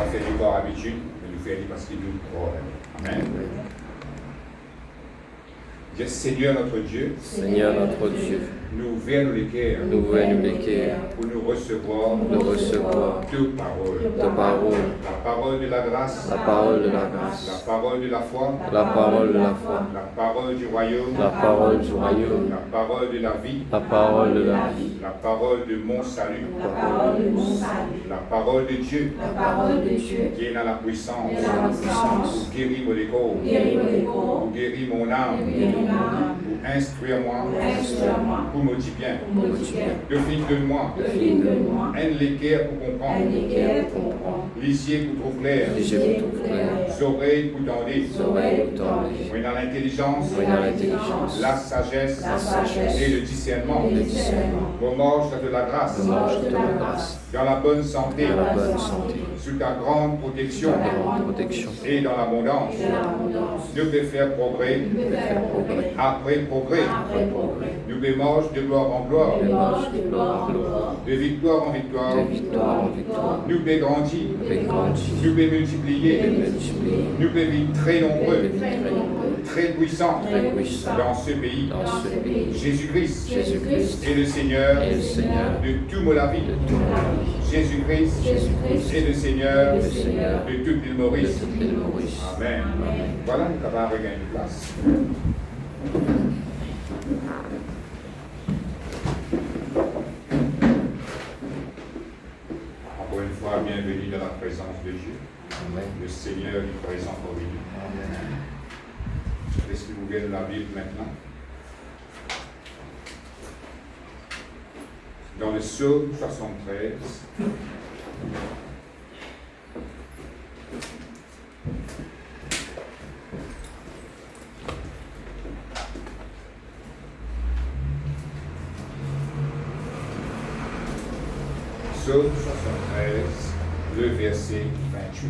faire des par habitude, mais nous faisons parce qu'il nous croit. Amen. Dis Seigneur notre Dieu, Seigneur notre Dieu, nous ouvrons les cœurs pour nous recevoir deux paroles. La parole de la grâce, la parole de la grâce, la parole de la foi, la parole de la foi, la parole du royaume, la parole du royaume, la parole de la vie, la parole de la vie, la parole de mon salut, la parole de mon salut, la parole de Dieu, la parole de Dieu, qui est dans la puissance, puissance, pour guérir mon corps, pour guérir mon âme, pour instruire moi, pour me dire bien, de fin de moi, un l'équerre pour comprendre, les yeux pour trop clair, les oreilles pour tendre, oui, dans l'intelligence, la sagesse et le discernement, mon marche de la grâce, dans la bonne santé, sous ta grande protection et dans l'abondance, nous pouvons faire progrès après progrès. Nous pouvons marcher de gloire en gloire, de victoire en victoire. Nous pouvons grandir, nous pouvons multiplier, nous pouvons vivre très nombreux, très puissants dans ce pays. Jésus-Christ est le Seigneur de tout mon vie. Jésus-Christ est le Seigneur de toute l'île Maurice. Amen. Voilà, nous avons regagné une place. Encore une fois, bienvenue dans la présence de Dieu. Amen. Le Seigneur est présent parmi nous. Laissez nous ouvrir la Bible maintenant. Dans le psaume 73. Psaume 73, le verset 28.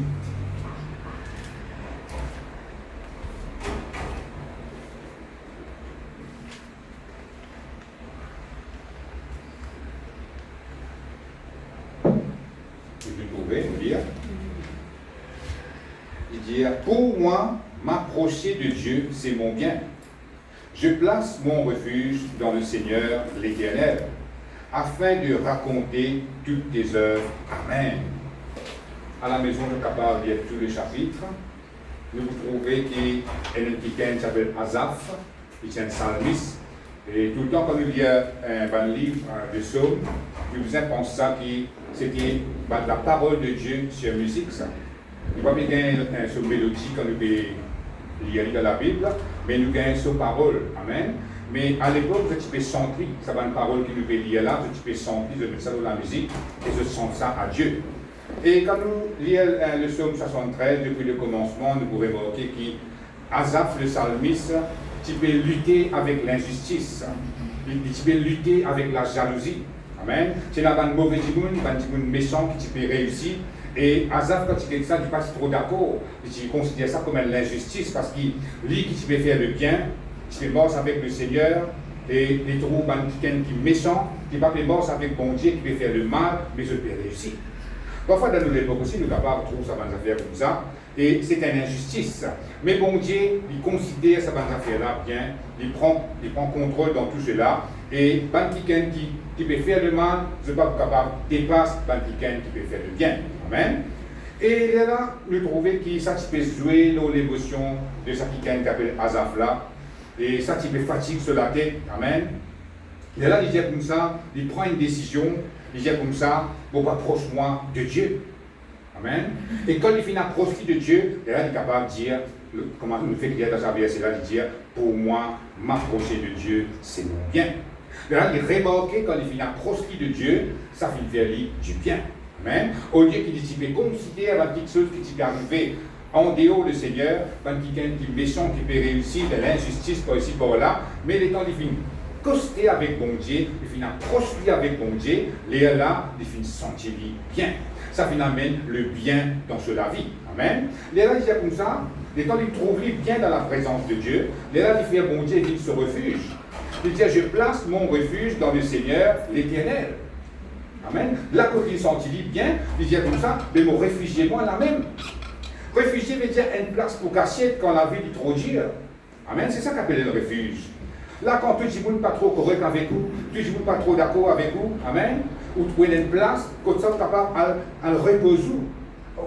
Vous pouvez lire. Il dit, pour moi, m'approcher de Dieu, c'est mon bien. Je place mon refuge dans le Seigneur l'Éternel, afin de raconter toutes tes œuvres. Amen. À la maison, je suis capable de lire tous les chapitres. Vous trouverez qu'il y a un petit qui s'appelle Asaph, qui est un psalmiste. Et tout le temps, quand nous lisons un livre de psaumes, je vous pense ça que c'était la parole de Dieu sur la musique. Ça. Il n'y a pas bien sur mélodie quand nous lisons dans la Bible, mais nous avons sur parole. Amen. Mais à l'époque, tu peux sentir, ça va une parole qui nous peut lire là, tu peux sentir, je mets ça dans la musique, et je sens ça à Dieu. Et quand nous lisons le psaume 73, depuis le commencement, nous pouvons remarquer qu'Asaph, le psalmiste, tu peux lutter avec l'injustice, tu peux lutter avec la jalousie. Amen. C'est là un mauvais monde, un méchant qui peut réussir. Et Asaph, quand tu fais ça, tu passes trop d'accord. Tu considères ça comme une injustice parce qu'il lit qui peut faire le bien. Tu es mort avec le Seigneur et les trous qui sont méchants, qui ne pas mort avec bon Dieu, qui peut faire le mal, mais je peux réussir. Parfois, dans nos époques aussi, nous sommes capables de trouver ça dans affaires comme ça, et c'est une injustice. Mais bon Dieu, il considère ça dans affaires-là bien, il prend contrôle dans tout cela, et quelqu'un qui peut faire le mal, je ne suis pas capable de dépasser quelqu'un qui peut faire le bien. Amen. Et là, nous trouvons que ça peut jouer dans l'émotion de ça qui s'appelle Asaph là. Et ça, tu peux fatiguer sur la tête. Amen. Et là, il dit comme ça, il prend une décision, il dit comme ça, bon, approche-moi de Dieu. Amen. Et quand il finit approcher de Dieu, et là, il est capable de dire, comment il fait qu'il y a dans sa verset là, il dit, pour moi, m'approcher de Dieu, c'est mon bien. Et là, il remarque quand il finit approcher de Dieu, ça fait faire lui du bien. Amen. Au lieu qu'il dit, il peut considérer la petite chose qui t'est arrivée en dehors du Seigneur, quand quelqu'un qui est méchant, qui peut réussir de l'injustice par ici, par là, mais les temps, il finit coster avec bon Dieu, il finit prospérer avec bon Dieu, les là, il finit sentir bien. Ça finit amène le bien dans la vie. Amen. Les là, il dit comme ça, les temps, il trouve bien dans la présence de Dieu, les là, il fait bon Dieu, il se refuge. Il dit, je place mon refuge dans le Seigneur, l'Éternel. Amen. Là, quand il sentit bien, il dit comme ça, mais mon réfugié-moi là même. Réfugié veut dire une place pour cacher quand la vie est trop dure. Amen. C'est ça qu'appelle le refuge. Là, quand tu dis pas trop correct avec vous, tu dis pas trop d'accord avec vous, amen, ou tu trouves une place, comme ça, tu es capable de reposer,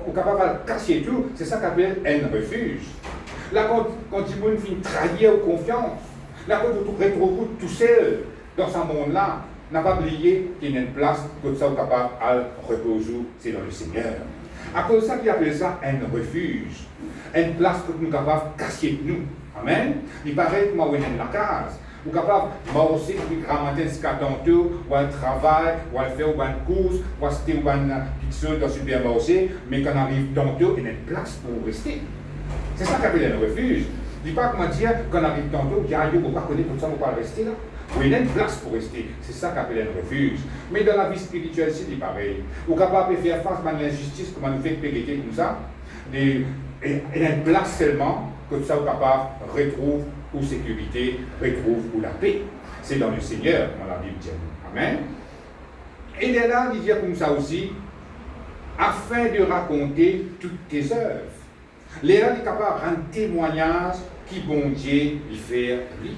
ou capable de cacher tout, c'est ça qu'appelle un refuge. Là, quand tu finit trahir ou confiance, là, quand tu te retrouves tout seul dans ce monde-là, n'a pas oublié qu'il y a une place, comme ça, tu es capable de reposer, c'est dans le Seigneur. À cause de ça, qu'il appelle ça un refuge, une place que nous sommes capables de cacher de nous. Amen. Il paraît que moi, on est dans la case. Vous êtes capable, moi aussi, de ramasser ce tantôt, ou un travail, ou faire une course, ou acheter une petite chose dans le supermarché, mais quand on arrive tantôt, il y a une place pour rester. C'est ça qu'appelle un refuge. Je ne dis pas comment dire, quand on arrive tantôt, il y a un lieu pour ne pas connaître comme ça, on ne peut pas rester là. Oui, il y a une place pour rester. C'est ça qu'appelle un refuge. Mais dans la vie spirituelle, c'est pareil. Vous êtes capable de faire face à l'injustice, comme on nous fait péréter comme ça. Et il y a une place seulement, que ça, vous êtes capable de retrouver ou sécurité, retrouve ou la paix. C'est dans le Seigneur, comme la Bible dit. Amen. Et il est là, il dit comme ça aussi, afin de raconter toutes tes œuvres. Il est là, il est capable de rendre témoignage qui bon Dieu il fait lui.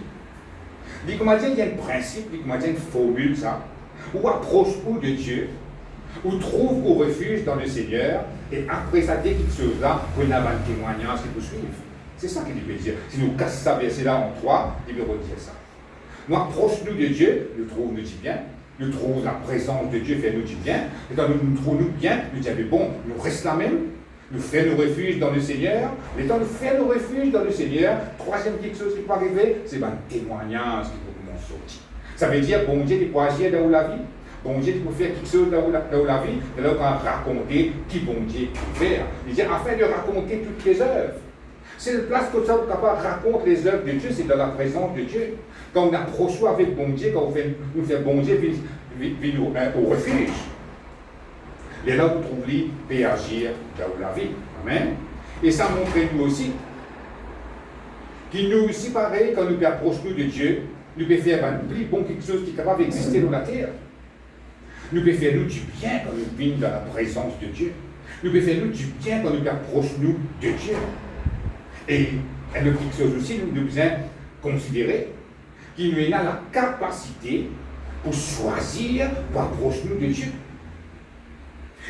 Il dit, comment dire, il y a un principe, il y a une formule, ça, où approche-vous de Dieu, ou trouve au refuge dans le Seigneur, et après ça, dès quelque chose là, vous avez un témoignage qui vous suive. C'est ça qu'il veut dire. Si nous cassons ça verset-là en 3, il veut redire ça. Nous approchons-nous de Dieu, nous trouvons du bien, nous trouvons la présence de Dieu, fait nous du bien, et quand nous trouvons bien, nous disons, bon, nous restons là même, nous faisons nos refuges dans le Seigneur, et quand nous faisons nos refuges dans le Seigneur, troisième quelque chose qui peut arriver, c'est un témoignage qui peut commencer à sortir. Ça veut dire, bon Dieu, il peut agir dans la vie, bon Dieu, il peut faire quelque chose dans la vie, et là, on va raconter qui bon Dieu peut faire. Il dit, afin de raconter toutes les œuvres. C'est une place comme ça où on raconte les œuvres de Dieu, c'est dans la présence de Dieu. Quand on approche avec bon Dieu, quand on fait bon Dieu, au refuge. Et là, vous trouvez peut agir dans la vie. Amen. Et ça montre nous aussi qu'il nous aussi, pareil, quand nous approchons de Dieu, nous pouvons faire un plus bon quelque chose qui est capable d'exister dans la terre. Nous pouvons faire nous du bien quand nous venons dans la présence de Dieu. Nous pouvons faire nous du bien quand nous approchons de Dieu. Et une autre chose aussi, nous devons considérer qu'il nous a la capacité pour choisir, pour approcher nous de Dieu.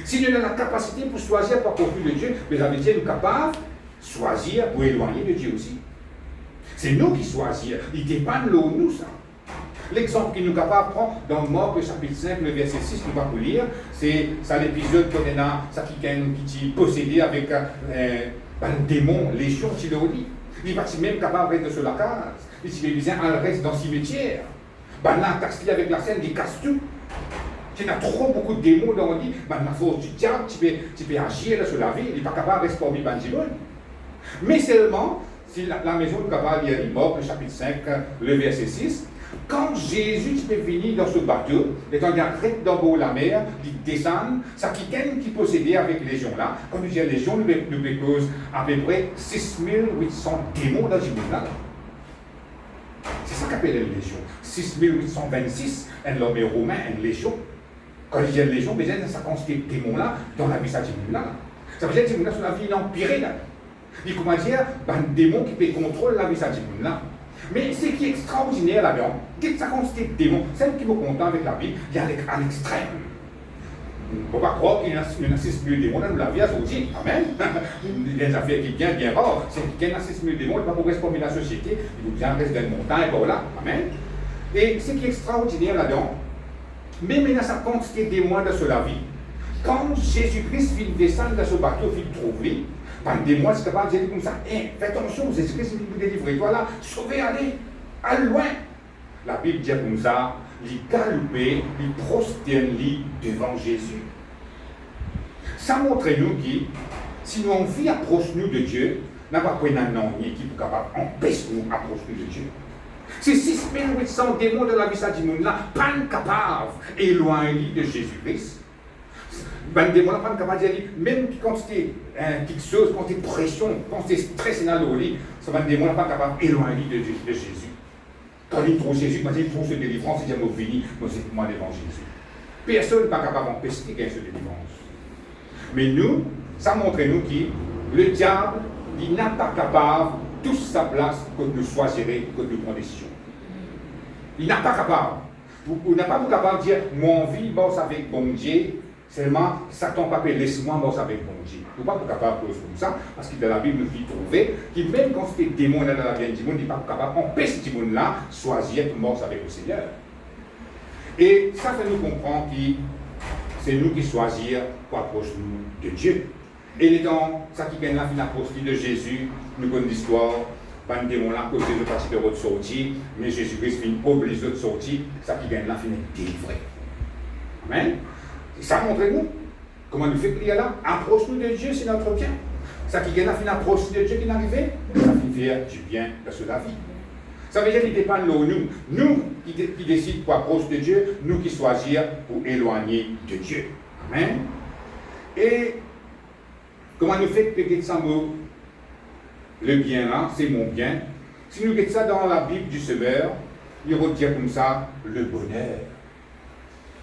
Si nous avons la capacité pour choisir, pour approcher de Dieu, mais ça veut dire que nous sommes capables de choisir pour éloigner de Dieu aussi. C'est nous qui choisissons. Il dépend de nous, ça. L'exemple que nous sommes capables de prendre dans Marc chapitre 5, le verset 6, nous allons lire, c'est ça l'épisode qu'on a, ça qui est possédé avec un démon, légion, tu le dis. Il va même capable de rester sur la case. Il dit, elle reste dans le cimetière. Ben là, taxe avec la scène, il casse tout. Il y a trop beaucoup de démons dans le lit. Ben la force du diable, tu peux agir là sur la vie, il n'est pas capable de rester parmi les gens. Mais seulement, si la maison est capable de lire Marc, chapitre 5, le verset 6, quand Jésus peut venir dans ce bateau, et quand il arrête d'en haut la mer, il descend, ça qui possédait avec les légions-là. Quand nous disons légion, nous cause à peu près 6800 démons dans ce monde-là. C'est ça qu'appelle une légion. 6826, un homme romain, une légion. Quand il y a une légion, ça constitue des démons-là dans la vie de ce monde-là. Ça veut dire que ces démons-là sont la vie empirée. Il comment dire, un démon qui peut contrôler la vie de ce monde-là. Mais ce qui est extraordinaire là-dedans, c'est que ça constitue des démons. Celle qui est content avec la vie, il y a à l'extrême. Il ne faut pas croire qu'il y a 6 000 démons dans la vie à sortir. Amen. Il y a des affaires qui sont bien rares. C'est qu'il y a 6 000 démons, il ne faut pas rester dans la société. Il faut bien rester dans une montagne, et voilà. Amen. Et ce qui est extraordinaire là-dedans, même dans sa quantité de démons dans la vie, quand Jésus-Christ vient descendre dans ce bateau, il trouve lui, pendant des mois, c'est capable de dire comme ça, fais attention, Jésus-Christ vous délivrer, voilà, sauvez, allez loin. La Bible dit comme ça, il galopait, il prosterne devant Jésus. Ça montre nous que si nous envie approcher nous de Dieu, n'a pas pris un nom qui est capable d'empêcher nous approcher de Dieu. Ces 6800 démons de la vie du monde-là, pas capable d'éloigner de Jésus-Christ. Ben, démons-là, pas capable de dire, même quand c'est quelque chose, quand c'est pression, quand c'est stress dans le lit, ça va démons-là pas capable d'éloigner de Jésus. Quand il trouve Jésus, il trouve ce délivrance, il dit, moi, fini, moi, c'est moi devant Jésus. Personne n'est pas capable d'empêcher qu'il y ait cette délivrance. Mais nous, ça montre nous que le diable, il n'a pas capable de toute sa place que de choisir, que de prendre décision. Il n'a pas capable. Vous n'êtes pas capable de dire, mon vie bosse avec bon Dieu, seulement Satan pas laisse-moi bosse avec bon Dieu. Vous n'êtes pas capable de faire comme ça, parce que dans la Bible, nous dit trouver que même quand c'est des démons dans la vie du monde, il n'est pas capable d'empêcher ce monde-là choisir de bosse avec le Seigneur. Et ça fait nous comprendre que c'est nous qui choisissons pour approcher nous de Dieu. Et les temps, ça qui gagne la fin apostille de Jésus, nous connaissons l'histoire. Ban démon là, côté de partie de votre sortie, mais Jésus-Christ finit obligé de sortir, ça qui gagne là finit délivré. Amen. Et ça montre-nous comment nous fait prier là. Approche-nous de Dieu, c'est notre bien. Ça qui gagne là finit approche de Dieu qui est arrivé, ça finit faire du bien dans la vie. Ça veut dire qu'il dépend de nous. Nous qui décidons pour approcher de Dieu, nous qui choisissons pour éloigner de Dieu. Amen. Et comment nous fait que ça le bien là, c'est mon bien. Si nous regardons ça dans la Bible du Semeur, il retient comme ça le bonheur.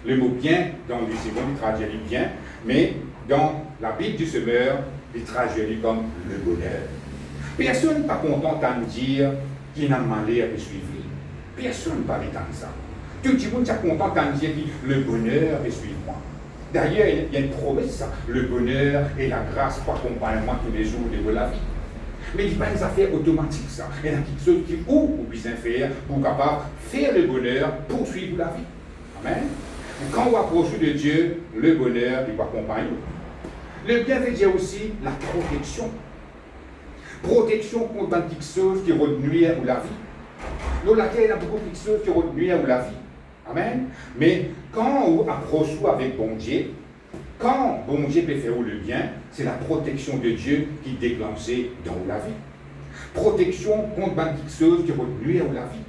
Le mot bien, dans les secondes, il traduit bien, mais dans la Bible du Semeur, il traduit comme le bonheur. Personne n'est pas content de dire qu'il n'a malheur de suivre. Personne ne parle de ça. Tout le monde est content de dire que le bonheur est suivre moi. D'ailleurs, il y a une promesse, ça. Le bonheur et la grâce pour accompagner moi tous les jours de la vie. Mais il n'y a pas une affaire automatique, ça. Il y a quelque chose qui ouvre ou besoin faire pour capable faire le bonheur, poursuivre la vie. Amen. Et quand on approche de Dieu, le bonheur, il va accompagner. Le bien veut dire aussi la protection. Protection contre quelque chose qui nuire ou la vie. Dans laquelle il y a beaucoup de choses qui nuire ou la vie. Amen. Mais quand on approche avec bon Dieu, quand bon Dieu peut faire le bien, c'est la protection de Dieu qui est déclenchée dans la vie. Protection contre quelque chose qui nuire à la vie.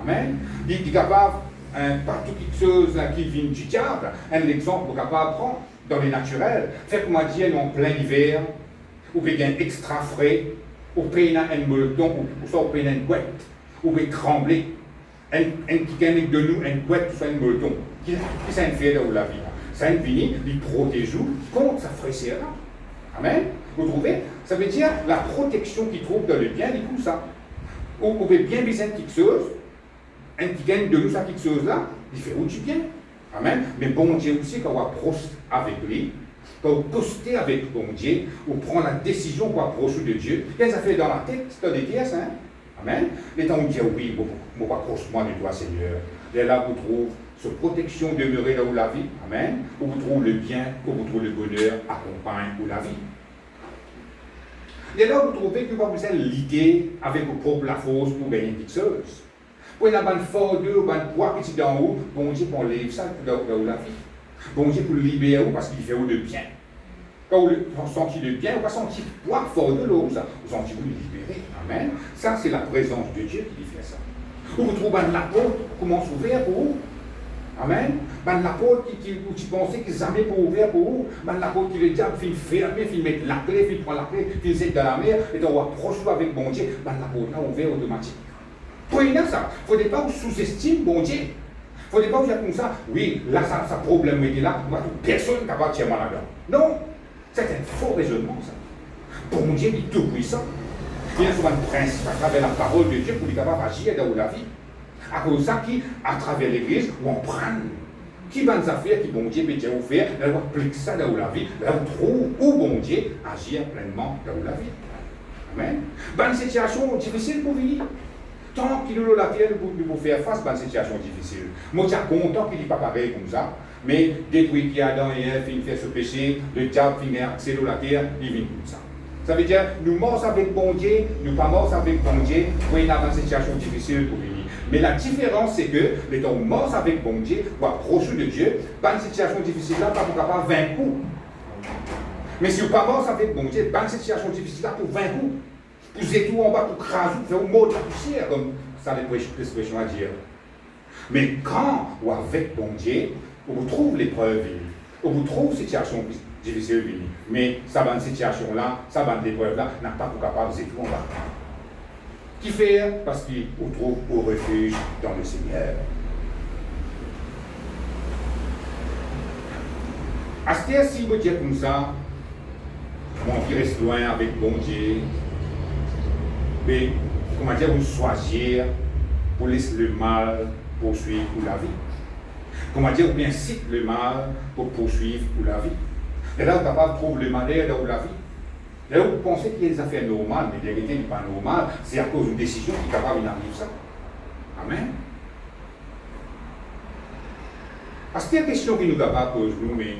Amen. Il est capable, pas toute chose qui vient du diable, un exemple pour capable prendre dans les naturels. Fait comment dire en plein hiver, ou bien extra frais, ou bien un molleton, ou soit bien une couette, ou bien trembler. Un qui gagne de nous, une couette, soit un molleton. Qui ça fait dans la vie? Ça vient, il protège contre sa fraîcheur. Amen. Vous trouvez? Ça veut dire la protection qu'il trouve dans le bien, il trouve ça. Vous pouvez bien besoin de quelque chose, un qui gagne de nous ça quelque chose là, il fait du bien. Amen. Mais bon Dieu aussi, quand on approche avec lui, quand on poste avec bon Dieu, on prend la décision pour approcher de Dieu. Qu'est-ce que ça fait dans la tête? C'est des pièces, hein? Amen. Les temps où on dit oui, je m'approche-moi de toi, Seigneur. Et là, vous trouvez cette protection demeurer là où la vie, amen, où vous trouvez le bien, où vous trouvez le bonheur, accompagne où la vie. Et là, vous trouvez que vous avez l'idée avec vos propres la force pour gagner quelque chose. Pour une bonne force, une bonne poids qui est d'en haut, bon Dieu pour enlever ça là où la vie. Bon Dieu pour le libérer parce qu'il fait le bien. Quand vous sentez le bien, vous sentez le poids fort de l'eau, vous sentez vous libérer. Amen. Ça, c'est la présence de Dieu qui fait ça. Où vous trouvez la porte, comment s'ouvrir pour vous. Amen. Ben la porte où tu pensais qu'ils jamais pour ouvrir pour vous. Ben la porte qui le diable fait fermer, fait mettre la clé, fait prendre la clé, fait c'est dans la mer, et on approche avec bon Dieu. Ben la porte là ouvert automatique. Pour y ça, il ne faut pas sous-estimer bon Dieu. Il ne faut pas dire comme ça, oui, là ça problème était là, personne n'a pas de tirer là-dedans. Non, c'est un faux raisonnement ça. Bon Dieu est tout puissant. Il y a souvent un principe à travers la parole de Dieu pour lui capable d'agir dans la vie. À cause de ça, à travers l'église, on prend. Qui va nous affaires qui bon Dieu peut dire faire, là on applique ça dans la vie, là on trouve où bon Dieu agir pleinement dans la vie. Amen. Dans une situation difficile pour vivre. Tant qu'il est la terre pour faire face à une situation difficile. Moi, je suis content qu'il n'est pas pareil comme ça. Mais depuis qu'il y a Adam et Ève, il fait ce péché, le diable finit accéder à la terre, il vient comme ça. Ça veut dire, nous morts avec bon Dieu, nous pas morts avec bon Dieu, pour une situation difficile pour vivre. Mais la différence, c'est que les gens morts avec bon Dieu, pour approcher de Dieu, pas une situation difficile là, pas pour capable 20 coups. Mais si vous pas morts avec bon Dieu, pas une situation difficile là pour 20 coups. Vous êtes tout en bas pour craser, pour faire un mot de la poussière, comme ça l'expression à dire. Mais quand vous avec bon Dieu, vous trouvez l'épreuve, vous trouvez cette situation difficile, mais ça va une situation là, ça va une épreuve là, n'a pas pour capable, vous êtes tout en bas. Qui fait? Parce qu'il vous trouve au refuge dans le Seigneur. Astère, si vous dites comme ça, mon qui reste loin avec bon Dieu, mais comment dire, vous choisir pour laisser le mal poursuivre pour la vie. Comment dire, vous incite le mal pour poursuivre pour la vie. Et là, vous êtes capable de trouver le malheur dans la vie. Et là, vous pensez qu'il y a des affaires normales, mais la vérité n'est pas normale, c'est à cause d'une décision qui est capable d'arriver ça. Amen. Parce qu'il y a une question qui nous capable de poser, mais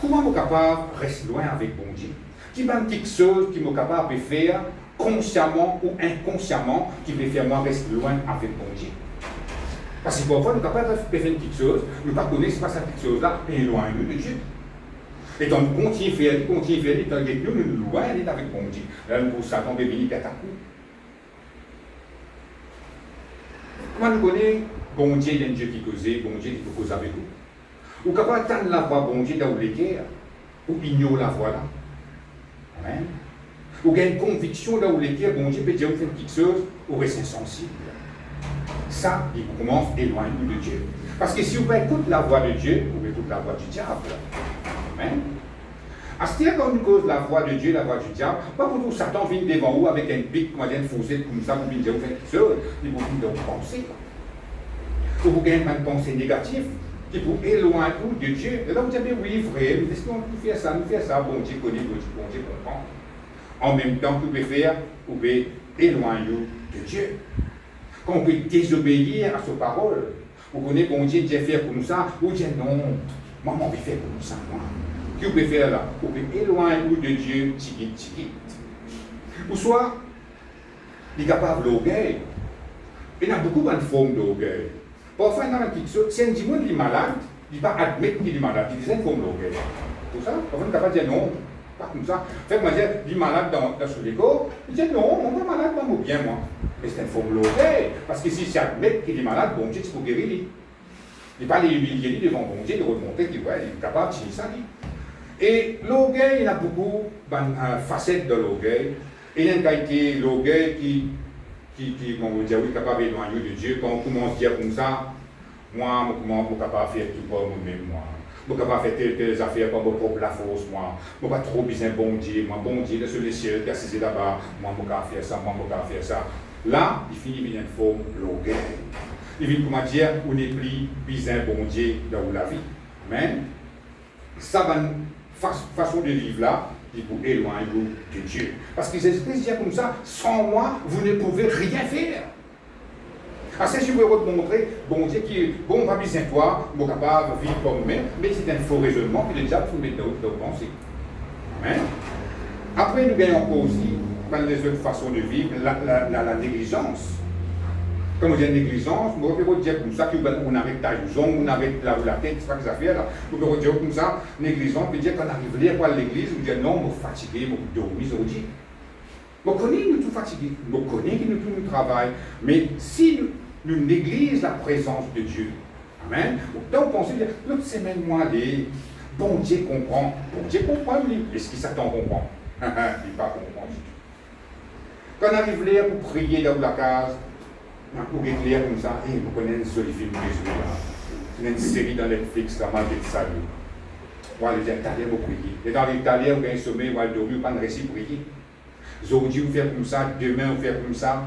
comment nous sommes capables de rester loin avec bon Dieu? Qui va quelque chose qui nous capable de faire consciemment ou inconsciemment qui peut faire moi rester loin avec bon Dieu? Parce que parfois nous sommes capables de faire quelque chose, nous ne connaissons pas cette chose-là, et loin de Dieu. Et donc nous continuons à faire, et tant que nous loin avec bon Dieu. Là, nous Satan va venir à ta coup. Comment nous connaissons bon Dieu, il y a un Dieu qui cause, bon Dieu qui cause avec nous? Ou capable d'attendre la voix bon Dieu dans les guerres, ou ignore la voix là. Amen. Ou il y a une conviction dans les guerres, bon Dieu peut dire, vous faites quelque chose, ou restez sensible. Ça, il commence à éloigner de Dieu. Parce que si vous écoutez la voix de Dieu, vous écoutez la voix du diable. Amen. À ce quand on cause la voix de Dieu, la voix du diable, pas pour tout Satan vient devant vous avec un pic, une fossette comme ça, vous venez dire, vous faites quelque chose, il vous dit de penser. Ou vous gagnez une pensée négative, qui vous éloigne de Dieu. Et là, vous dites, oui, vrai, mais est-ce qu'on peut faire ça, bon Dieu connaît, bon Dieu comprend. En même temps, vous pouvez faire, vous pouvez éloigner de Dieu. Quand on peut désobéir à ses paroles, vous connaissez, bon Dieu, Dieu fait comme ça, vous dites, non, moi, je vais faire comme ça, moi. Qu'est-ce que vous pouvez faire là? Vous pouvez éloigner de Dieu, tigit. Ou soit, il est capable de l'orgueil. Il y a beaucoup de formes d'orgueil. Parfois, il y a quelque chose, si un dimanche est malade, il ne va pas admettre qu'il est malade, il dit une forme d'orgueil. Pour ça, parfois, il est capable de dire non, pas comme ça. Fait que moi, il est malade dans son égo, il dit non, on est malade, moi, bien, moi. Mais c'est une forme d'orgueil, parce que si c'est admettre qu'il est malade, bon Dieu, c'est pour guérir lui. Il ne va pas l'humilier devant bon Dieu, de remonter qu'il est capable de dire ça. Et l'orgueil, il y a beaucoup de facettes de l'orgueil. Et il y a une qualité l'orgueil qui on va dire, oui, capable d'éloigner de Dieu. Quand on commence à dire comme ça, moi, je suis capable de faire tout pour moi-même, moi. Je suis capable de faire telles affaires par mon propre la force, moi. Je ne suis pas trop besoin bon Dieu, moi, bon Dieu, sur les cieux, qui est assis là-bas, moi, je suis capable de faire ça, moi, je suis capable de faire ça. Là, il finit par une forme l'orgueil. Il vient, comment dire, on n'est plus besoin bon Dieu dans la vie. Amen. Ça va une façon de vivre là. Pour éloigner de Dieu. Parce que ces esprits disent comme ça, sans moi, vous ne pouvez rien faire. Alors, si je veux vous montrer, bon Dieu qui est bon, pas besoin de toi, bon capable de vivre comme même, mais c'est un faux raisonnement que les diables font mettre dans votre pensée. Amen. Après, nous gagnons encore aussi, dans les autres façons de vivre, la négligence. Quand on dit négligence, on peut dire comme ça qu'on arrête ta jambe, on arrête la tête, c'est pas des affaires là. On peut dire comme ça, négligence, on peut dire qu'on arrive à l'église, on dit non, on est fatigué, on dormir aujourd'hui. On connaît nous tout fatigués, on connaît que nous tout nous travaillons, mais si nous négligeons la présence de Dieu, amen, donc on pense dire, l'autre semaine, moi, bon Dieu comprend, lui, est-ce qu'il s'attend à comprendre? Il ne va pas comprendre du tout. Quand on arrive là pour prier dans la case, pour éclairer comme ça, et vous connaissez un seul film Jésus là. Il y a une série dans Netflix, la Malgré de Salut. Voilà, les Italiens vont prier. Et dans l'Italien, vous avez un sommeil, vous allez dormir, vous pas de récit prier. Aujourd'hui, vous faites comme ça, demain, vous faites comme ça.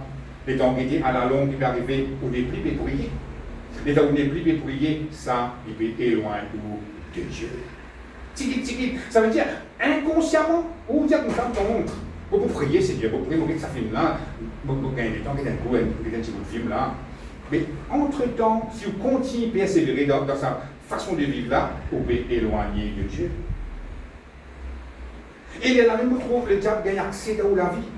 Et donc, à la longue, il peut arriver, vous n'est plus prier. Et donc, vous n'est plus prier, ça, il peut éloigner de Dieu. Tigit, ça veut dire inconsciemment, vous dire comme ça, on montre. Vous priez, c'est Dieu, vous priez, vous voyez que ça filme là, vous gagnez du temps, vous avez un petit bout de film là. Mais entre-temps, si vous continuez à persévérer dans sa façon de vivre là, vous pouvez éloigner de Dieu. Et là même, vous trouvez que le diable gagne accès dans la vie.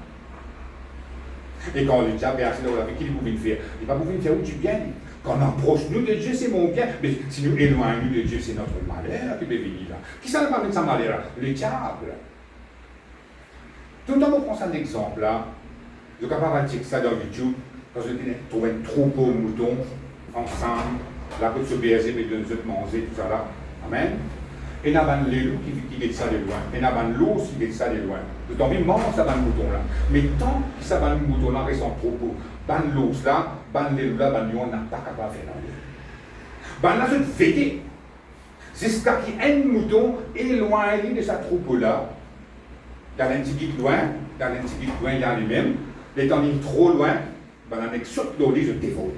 Et quand le diable gagne accès dans la vie, qu'est-ce qu'il peut faire? Il va pouvoir faire du bien. Quand on approche nous de Dieu, c'est mon bien. Mais si nous éloignons de Dieu, c'est notre malheur qui peut venir là. Qui ça va mettre sa malheur là? Le diable. Tout le temps, on prend un exemple là. Je suis capable de dire ça dans YouTube. Quand je trouve un troupeau de moutons ensemble, la côte se berger, mais de nous manger, tout ça là. Amen. Et il y a les loups qui guettent ça de loin. Et il y a l'ours qui guette ça de loin. Je t'en dis, mange ça dans le mouton là. Mais tant que ça va le mouton là reste en troupeau, ban l'ours là, ban les loups là, ban lion n'a pas capable de faire dans le. Ban là, je te veille. jusqu'à qu'il y ait un mouton éloigné de sa troupeau-là, dans l'Antiquité loin, dans lui-même, étant trop loin, ben, on est saute l'eau, je dévore.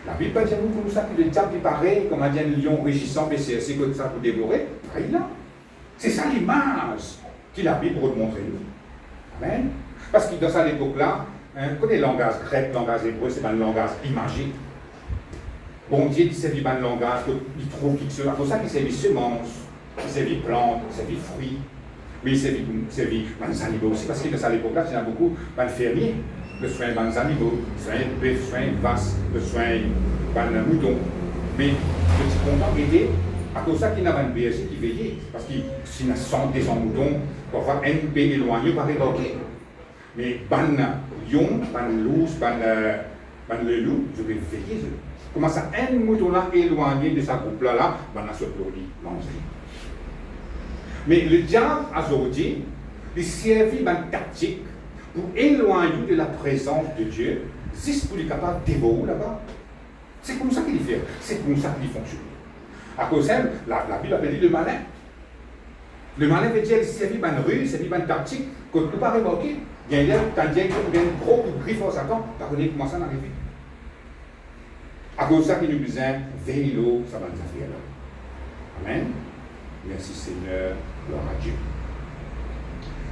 La Bible peut dire comme ça que le diable est pareil, comme un lion régissant, mais c'est comme ça pour dévorer. Pareil là. C'est ça l'image que la Bible veut montrer nous. Amen. Parce que dans cette époque-là, quand les langages grecs, langage hébreu, c'est un langage imagé. Bon Dieu, il servait un langage, il trouve qu'il se. C'est pour ça qu'il servait semences, il servait plantes, il servait fruits. Mais il servait des animaux aussi, parce que dans cette époque-là, il y en a beaucoup de fermiers. Le soin des animaux, le soin de bœuf, le soin de vaches, le soin de moutons. Mais le petit content était, à cause de ça qu'il y avait un berger qui veillait. Parce que s'il y a 100 des moutons, pour avoir un peu éloigné, il va révoquer. Mais ban lion, ban loup, ban le loup, je vais veiller. Comment ça, un mouton là éloigné de sa groupe là, ban a ce plori, manger. Mais le diable, aujourd'hui, il servait d'une tactique pour éloigner de la présence de Dieu, juste pour être capable de dévorer là-bas. C'est comme ça qu'il fait, c'est comme ça qu'il fonctionne. À cause de ça, la Bible appelle le malin. Le malin veut dire qu'il servait d'une rue, il servait d'une tactique, qu'on ne peut pas remarquer. Il y a un gros coup de griffe en Satan, par contre, il commence à arriver. À cause de ça, qu'il nous besoin de veiller l'eau, ça va nous faire là. Amen. Merci Seigneur, gloire à Dieu.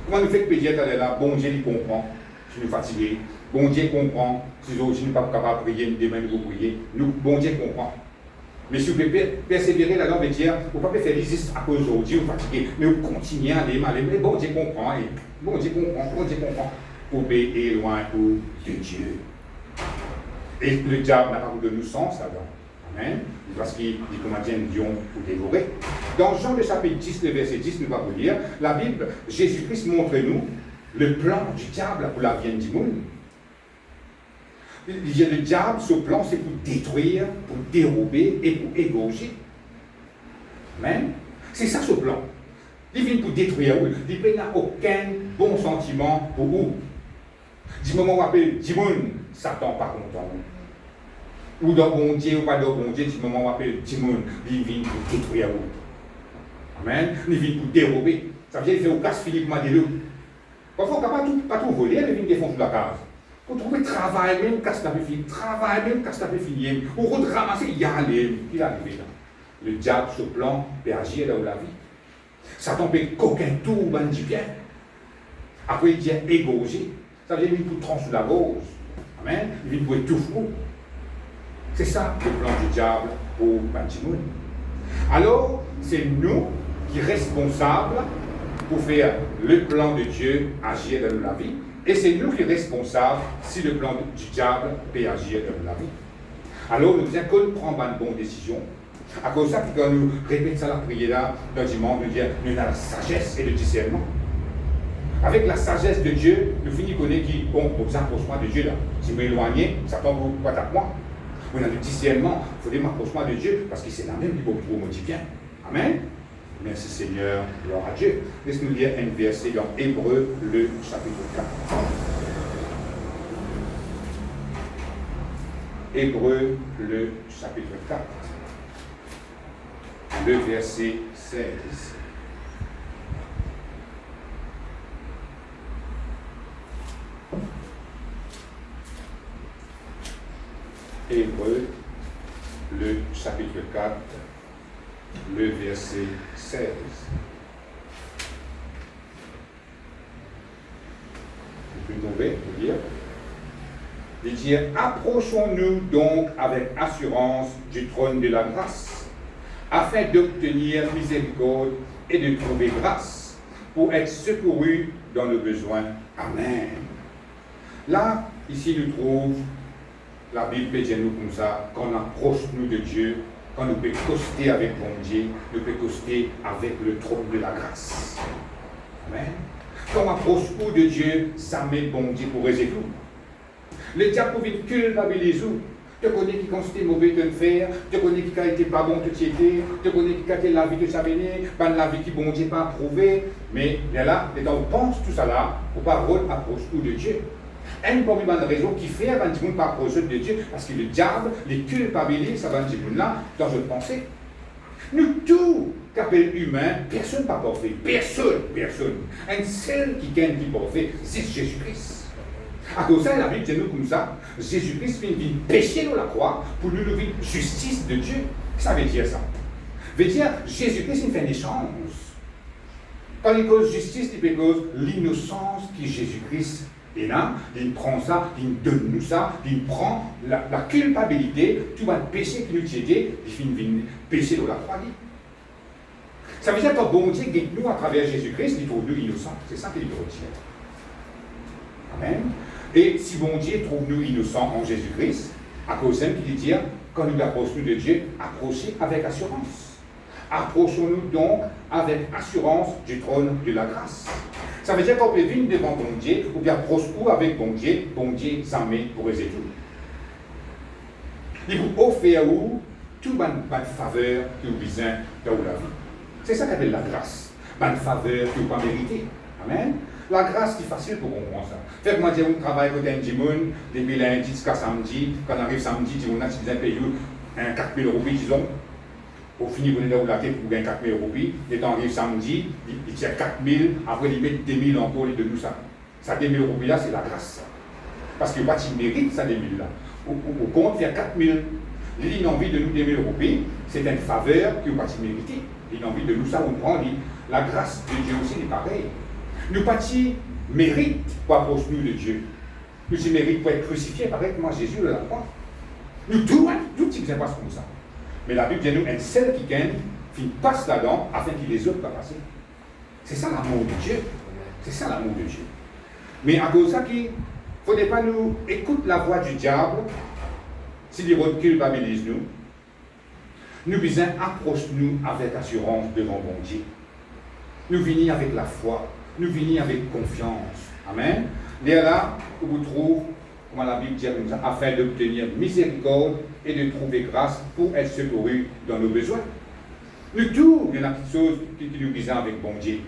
Comment nous fait que Pédiatre est là, bon Dieu il comprend, si nous fatigués, bon Dieu comprend, si nous ne sommes pas capables de prier, demain nous prier, bon Dieu comprend. Mais si vous pouvez persévérer là-dedans, veut dire, vous ne pouvez pas faire résister à cause d'aujourd'hui, vous fatiguez, mais vous continuez à aller, mais bon Dieu comprend, bon Dieu comprend, pour payer loin de Dieu. Et le diable n'a pas de nous sens là-dedans. Amen. Parce qu'il dit comment dire un lion pour dévorer. Dans Jean le chapitre 10, le verset 10, nous allons vous lire, la Bible, Jésus-Christ montre-nous le plan du diable pour la vie du monde. Le diable, ce plan, c'est pour détruire, pour dérober et pour égorger. Amen. C'est ça ce plan. Il vient pour détruire, il n'a aucun bon sentiment pour vous. Du moment où on appelle Dimon, Satan pas content. Ou dans bon Dieu ou pas dans bon Dieu, du moment où on appelle Dimon, il vient pour détruire vous. Amen. Il vient pour dérober. Ça veut dire qu'il fait au casse Philippe Madélou. Parfois, on ne peut pas tout voler, il vient défendre la case. Pour trouver travail même, casse la fini, travail même, casse la fini. Ou ramasser, il y a arrivé là. Le diable, ce plan, peut agir là où la vie. Satan peut qu'aucun tour, ben du bien. Après, il dit égorger. Ça veut dire qu'il peut trancher la gauche. Amen. Il peut tout fou. C'est ça le plan du diable pour Bantimoun. Alors, c'est nous qui sommes responsables pour faire le plan de Dieu agir dans la vie. Et c'est nous qui sommes responsables si le plan du diable peut agir dans la vie. Alors, nous devons qu'on prend une bonne décision. À cause de ça, quand nous répétons ça la prière là, dans dimanche, nous disons nous avons la sagesse et le discernement. Avec la sagesse de Dieu, nous finissons connaître qui, bon, aux approchements de Dieu là. Si vous m'éloignez, ça tombe pas à moi. Vous avez le discernement, il faut des approchements de Dieu, parce que c'est la même qui vous motive bien. Amen. Merci Seigneur, gloire à Dieu. Laisse-nous lire un verset dans Hébreux, le chapitre 4. Hébreux, le chapitre 4. Le verset 16. Hébreux, le chapitre 4, le verset 16. Vous pouvez tomber, vous dire. Il dit, approchons-nous donc avec assurance du trône de la grâce, afin d'obtenir miséricorde et de trouver grâce, pour être secourus dans le besoin. Amen. Là, ici, nous trouvons la Bible peut dire nous comme ça, quand on approche nous de Dieu, quand nous pouvons coster avec bon Dieu, nous pouvons coster avec le trône de la grâce. Amen. Quand on approche nous de Dieu, ça met bon Dieu pour résoudre. Le diable peut culpabiliser. Tu connais qui constate mauvais de faire, tu connais qui a été pas bon de t'aider, tu connais qui a été la vie de s'amener, pas la vie qui bon Dieu pas approuvé. Mais là, on pense tout ça là, pour pas approche nous de Dieu. Une bonne raison qui fait avant de pas approcher de Dieu, parce que le diable les culpabilise avant de là dans une pensée. Nous, tout qu'appelle humain, personne n'a pas fait. Personne. Un seul qui est parfait, c'est Jésus-Christ. À cause de ça, la Bible dit nous comme ça, Jésus-Christ vient pécher dans la croix pour nous donner justice de Dieu. Ça veut dire ça. Ça veut dire, Jésus-Christ, il fait une échange. Quand il cause justice, il cause l'innocence qui est Jésus-Christ. Et là, il prend ça, il donne nous ça, il prend la culpabilité, tout le péché qui nous était, il finit péché dans la croix. Ça veut dire que bon Dieu guide nous à travers Jésus-Christ, il trouve nous innocents. C'est ça qu'il veut dire. Amen. Et si bon Dieu trouve nous innocents en Jésus-Christ, à cause de qu'il dit, quand nous approchons de Dieu, approchez avec assurance. Approchons-nous donc avec assurance du trône de la grâce. Ça veut dire qu'on peut venir devant bon Dieu, ou bien proche ou avec bon Dieu s'armer pour les tout. Il vous offre toute bonne faveur que vous besoin dans la vie. C'est ça qu'on appelle la grâce. Bonne faveur que vous pas mérité. Amen. La grâce, c'est facile pour comprendre ça. Fait que moi, je travaille avec un Jimoun, depuis lundi jusqu'à samedi. Quand on arrive samedi, Jimoun a besoin de payer 4 000 roupies, disons. Au fini, vous venez la tête pour gagner 4 000 roupies. Et quand on arrive samedi, il tient 4 000, après il met 2 000 encore, il donne nous ça. Ça 2 000 roupies là, c'est la grâce. Parce que pas tu mérites ça 2 000 là. Au compte, il y a 4 000. Il a envie de nous 2 000 roupies, c'est une faveur que vous pas mériter. Il a envie de nous ça, on prend. La grâce de Dieu aussi est pareille. Nous pas mérite pour approcher nous de Dieu. Nous mérite pour être crucifiés pareil comme Jésus de la croix. Nous tout qui ne passe comme ça. Mais la Bible dit nous, un seul qui gagne, qui passe là-dedans afin que les autres puissent passer. C'est ça l'amour de Dieu. C'est ça l'amour de Dieu. Mais à cause de ça, il ne faudrait pas nous écouter la voix du diable, s'il culpabilise nous. Nous devons approcher nous avec assurance devant bon Dieu. Nous venons avec la foi. Nous venons avec confiance. Amen. Et là, où vous trouvez, comme la Bible dit comme ça, afin d'obtenir miséricorde et de trouver grâce pour être secourus dans nos besoins. Nous tous, il y a une petite chose qui nous disent avec bon Dieu.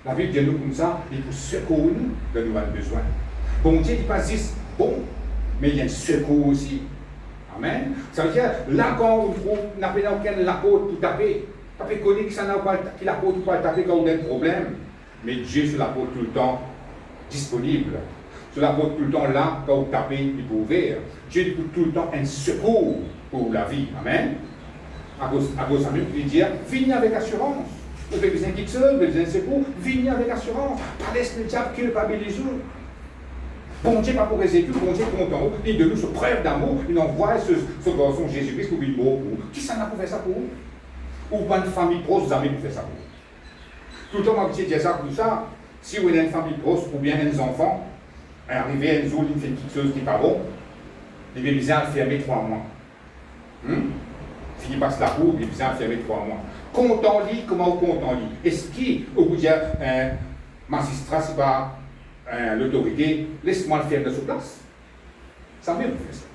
La Bible dit nous comme ça, il faut secourir nous dans nos besoins. Bon Dieu, il n'est pas juste bon, mais il y a un secours aussi. Amen. Ça veut dire, là, quand on trouve, on n'a pas aucun l'apôtre pour taper. Taper connu que ça n'a pas l'apôtre pour taper quand on a un problème. Mais Dieu, c'est l'apôtre tout le temps disponible. C'est l'apôtre tout le temps là, quand vous tapez, il peut ouvrir. Dieu est tout le temps un secours pour la vie. Amen. À cause de ça, il dit, venez avec assurance. Vous avez besoin de quelque chose, vous avez besoin de secours, venez avec assurance. Pas laisser le diable culpabiliser. Bon Dieu, pas pour résister, bon Dieu est content. Il donne nous ce preuve d'amour. Il envoie ce garçon Jésus-Christ pour vivre pour vous. Qui ça n'a pas fait ça pour vous? Ou pas une famille proche, vous avez fait ça pour vous? Tout le temps, moi, je dis ça pour ça. Si vous avez une famille proche ou bien des enfants, arrivé à un jour, il fait quelque chose qui n'est pas bon, il est besoin de fermer 3 mois. Fini par la cour, il est besoin de fermer 3 mois. Comptons-lui, comment vous comptons-lui? Est-ce qu'au bout de magistrat, c'est pas l'autorité, laisse-moi le faire de sa place? Ça veut vous faire ça.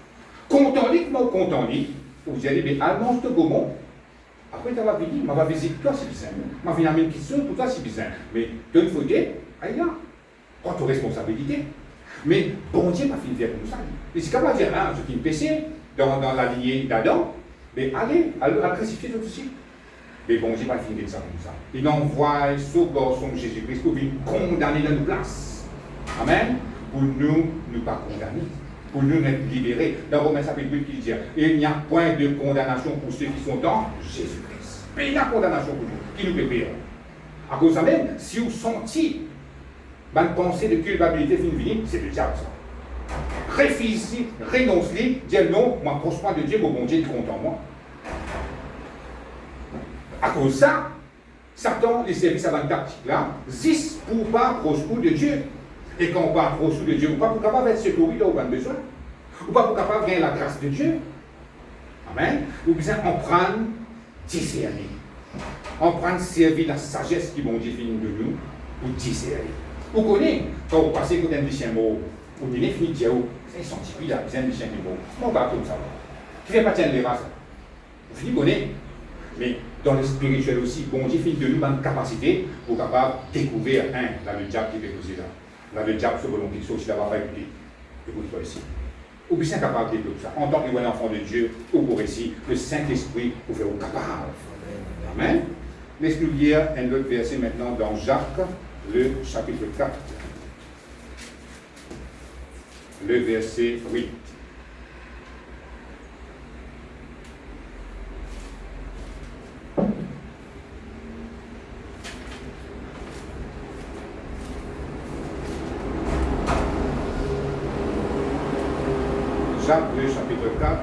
Comptons-lui, comment vous comptons-lui? Vous allez mais annonce de Gaumont. Après, tu vas venir, je vais visiter toi, c'est bizarre. Je vais venir amener une question pour toi, c'est bizarre. Mais tu faut dire, aïe là, prends tes responsabilités. Mais bon Dieu m'a fait faire comme ça. Il est capable de dire, ce qui est péché dans la lignée d'Adam, mais allez, à crucifier tout de suite. Mais bon Dieu m'a fait faire ça comme ça. Il envoie ce garçon Jésus-Christ pour venir condamner dans nos places. Amen. Pour nous, ne pas condamner. Pour nous être libérés. Dans Romains chapitre 8, il dit, il n'y a point de condamnation pour ceux qui sont dans Jésus-Christ. Mais il y a condamnation pour nous, qui nous prépare. À cause de ça même, si vous sentez une pensée de culpabilité venir, c'est le diable ça. Refuse-y, renonce-y, dis non, je m'approche pas de Dieu, mon bon Dieu est content moi. À cause de ça, Satan, les services à la tactique là, zis pour pas approcher de Dieu. Et quand on va approcher de Dieu, ou pas pour capable d'être secouru là où on a besoin, ou pas pour capable de gagner la grâce de Dieu. Amen. Ou bien on prend discerner. On prend servir la sagesse qui bon Dieu fait de nous pour discerner. Vous connaissez, quand vous passez côté un chien mot, vous dînez fini de dire, c'est son petit là, c'est un chien mot. Mon gars comme ça. Qui fait pas tiens les races. Vous finissez connaître. Mais dans le spirituel aussi, bon Dieu fait de nous une capacité pour capable de découvrir là le diable qui fait poser là. Là, le diable se volonté, sauf s'il n'a pas écouté. Écoute-toi ici. Ou bien capable de tout ça. En tant qu'enfant de Dieu, ou pour ici, le Saint-Esprit vous fait capable. Amen. Laisse-nous lire un autre verset maintenant dans Jacques, le chapitre 4. Le verset 8. Jacques, le chapitre 4,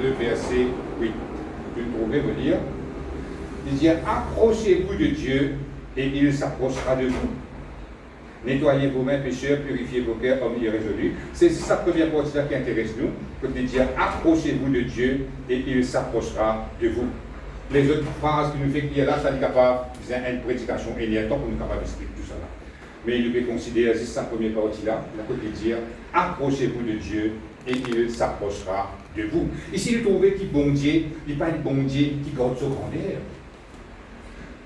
le verset 8. Vous pouvez me lire. Il dit, approchez-vous de Dieu et il s'approchera de vous. Nettoyez vos mains, pécheurs, purifiez vos cœurs, hommes irrésolus. C'est sa première partie-là qui intéresse nous, que de dire, approchez-vous de Dieu et il s'approchera de vous. Les autres phrases qui nous fait qu'il y a là, ça n'est capable de faire une prédication énervante pour nous capable d'expliquer tout ça là. Mais il nous considérer juste sa première partie-là, la côté de dire, approchez-vous de Dieu et il s'approchera de vous. Ici, nous trouvons qu'il bon Dieu, il n'est pas un bon Dieu qui garde son grandeur.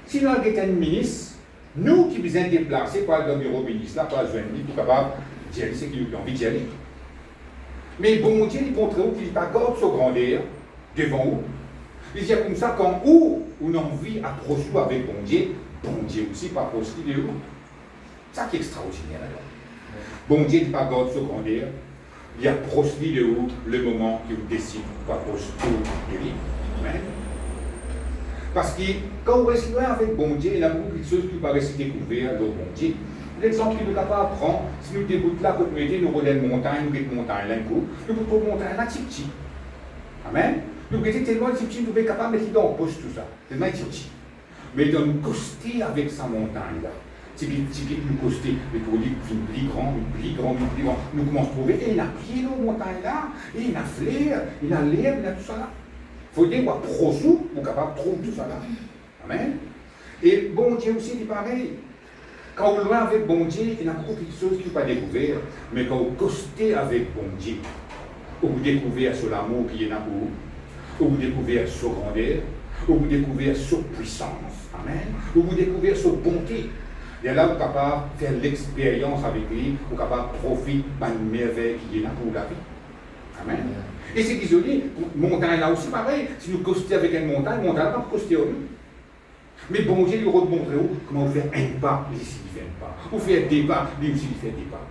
Si nous avons un ministre, nous qui nous sommes déplacés par le bureau ministre, là, par le joindre, pour capable de dire ce qu'il nous a envie d'y aller. Mais bon Dieu, il montre qu'il n'est pas garde son grandeur devant vous. Il dit comme ça, quand vous avez envie d'approcher avec bon Dieu aussi pas approcher de vous. C'est ça qui est extraordinaire. Alors. Bon Dieu n'est pas garde son grandeur. Il approche de vous le moment qu'il vous décide pour approcher de lui. Amen. Parce que quand vous restez avec bon Dieu, il y a beaucoup de choses qui paraissent découvrir dans bon Dieu. L'exemple qu'il est capable de prendre, si nous dégoûtons là, quand nous mettons nous relèvons une montagne, nous mettons une montagne là, nous pouvons une montagne là, petit. Amen. Nous mettons tellement petit, nous sommes capables de mettre dans la poche tout ça. Tellement petit. Mais dans nous coster avec sa montagne là. C'est nous coster, mais pour lui, plus grand. Nous commençons à trouver, et il a pied dans la montagne là, et il a flair, il a l'herbe, il a tout ça là. Il faut dire qu'on est trop souple pour capable de trouver tout ça là. Amen. Et bon Dieu aussi dit pareil. Quand vous loin avec bon Dieu, il y a beaucoup de choses qui ne sont pas découvertes. Mais quand vous costez avec bon Dieu, vous découvrez sur l'amour qui est là pour vous, vous découvrez sur grandeur, vous découvrez sur puissance. Amen. Vous découvrez sur bonté. Et là, vous êtes capable de faire l'expérience avec lui, vous êtes capable de profiter d'une merveille qui est là pour la vie. Amen. Et c'est désolé, montagne là aussi pareil. Si nous costons avec une montagne ne va pas coster au nous. Mais bon Dieu lui remontrer comment vous faire un pas, lui ici il fait un pas. Vous faire des pas, lui aussi il fait des pas.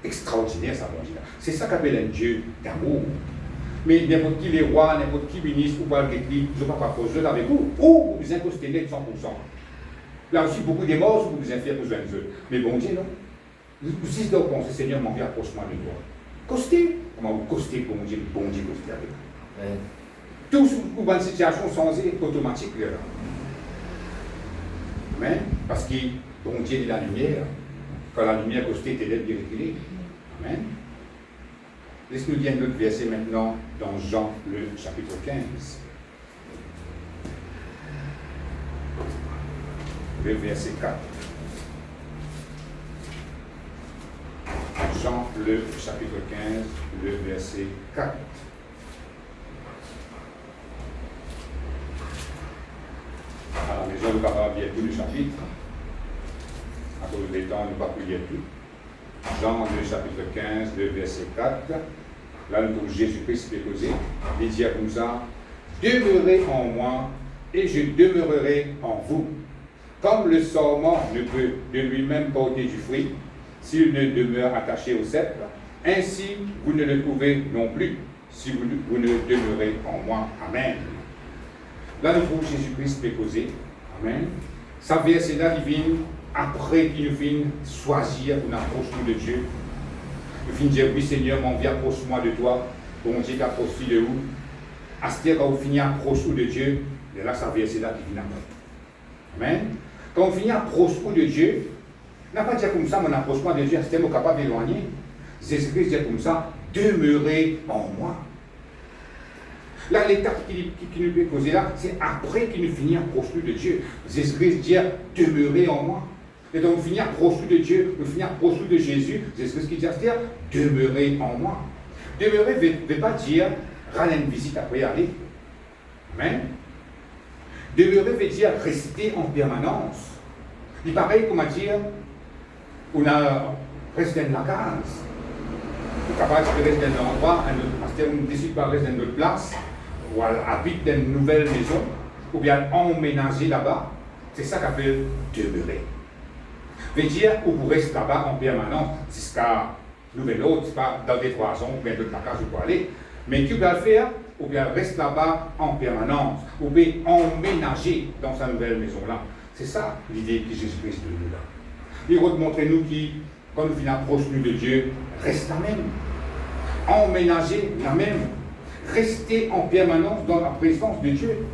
Extraordinaire ça, bon Dieu. C'est ça qu'appelle un Dieu d'amour. Mais n'importe qui les rois, n'importe qui ministre, ou pas le l'église, je ne vais pas poser avec vous. Ou vous incostez net 100%. Là aussi, beaucoup des morts, vous faire besoin de eux. Mais bon Dieu, non. Si vous pensez, Seigneur, m'en vient, approche-moi de toi. Costez. Comment vous costez, bon Dieu, costez avec vous. Ouais. Tout ou dans une situation sans être automatique, là. Amen. Parce que bon Dieu est la lumière. Quand la lumière costée, t'es l'aide reculée. Amen. Laisse-nous lire un autre verset maintenant dans Jean, le chapitre 15. Le verset 4. Jean, le chapitre 15, le verset 4. À la maison, nous ne pouvons pas lire tout le chapitre. À cause des temps, nous ne pouvons pas lire tout. Jean, le chapitre 15, le verset 4. Là, nous avons Jésus-Christ qui est causé. Il dit comme ça, demeurez en moi et je demeurerai en vous. Comme le sarment ne peut de lui-même porter du fruit, s'il ne demeure attaché au cep, ainsi vous ne le pouvez non plus, si vous ne demeurez en moi. Amen. Là, nous trouvons Jésus-Christ déposé. Amen. Ça verset là qui vient après qu'il nous finit choisir pour approcher de Dieu. Il finit dire, oui Seigneur, mon vie approche-moi de toi. Bon Dieu, approche de où? À ce quand vous finissez approche de Dieu, et là, ça verset là qui vient après. Amen. Quand vous finissez approche de Dieu, n'a pas dit comme ça, mon approchement de Dieu, c'était capable d'éloigner. Jésus-Christ dit comme ça, demeurez en moi. Là, l'étape qui nous est posée là, c'est après qu'il nous finit approcher de Dieu. Jésus-Christ dit, demeurez en moi. Et donc, finir approcher de Dieu, finir approcher de Jésus, Jésus-Christ qui dit, c'est-à-dire, demeurez en moi. Demeurer ne veut pas dire, rendre une visite après aller. Amen. Demeurer veut dire rester en permanence. Il paraît, comment dire, on a resté dans la case. On est capable de rester dans un endroit, parce qu'on ne décide pas de rester dans notre place, ou on habite dans une nouvelle maison, ou bien emménager là-bas, c'est ça qu'on appelle demeurer. Veut dire, vous restez là-bas en permanence jusqu'à nouvel autre, c'est pas dans des 3 ans, ou bien d'autres vacances, vous pouvez aller. Mais tu vas le faire, ou bien reste là-bas en permanence, ou bien emménager dans sa nouvelle maison-là. C'est ça l'idée que Jésus-Christ de nous là. Il veut montrer nous qui, quand nous finissons proches de Dieu, reste la même. Emménager la même. Rester en permanence dans la présence de Dieu.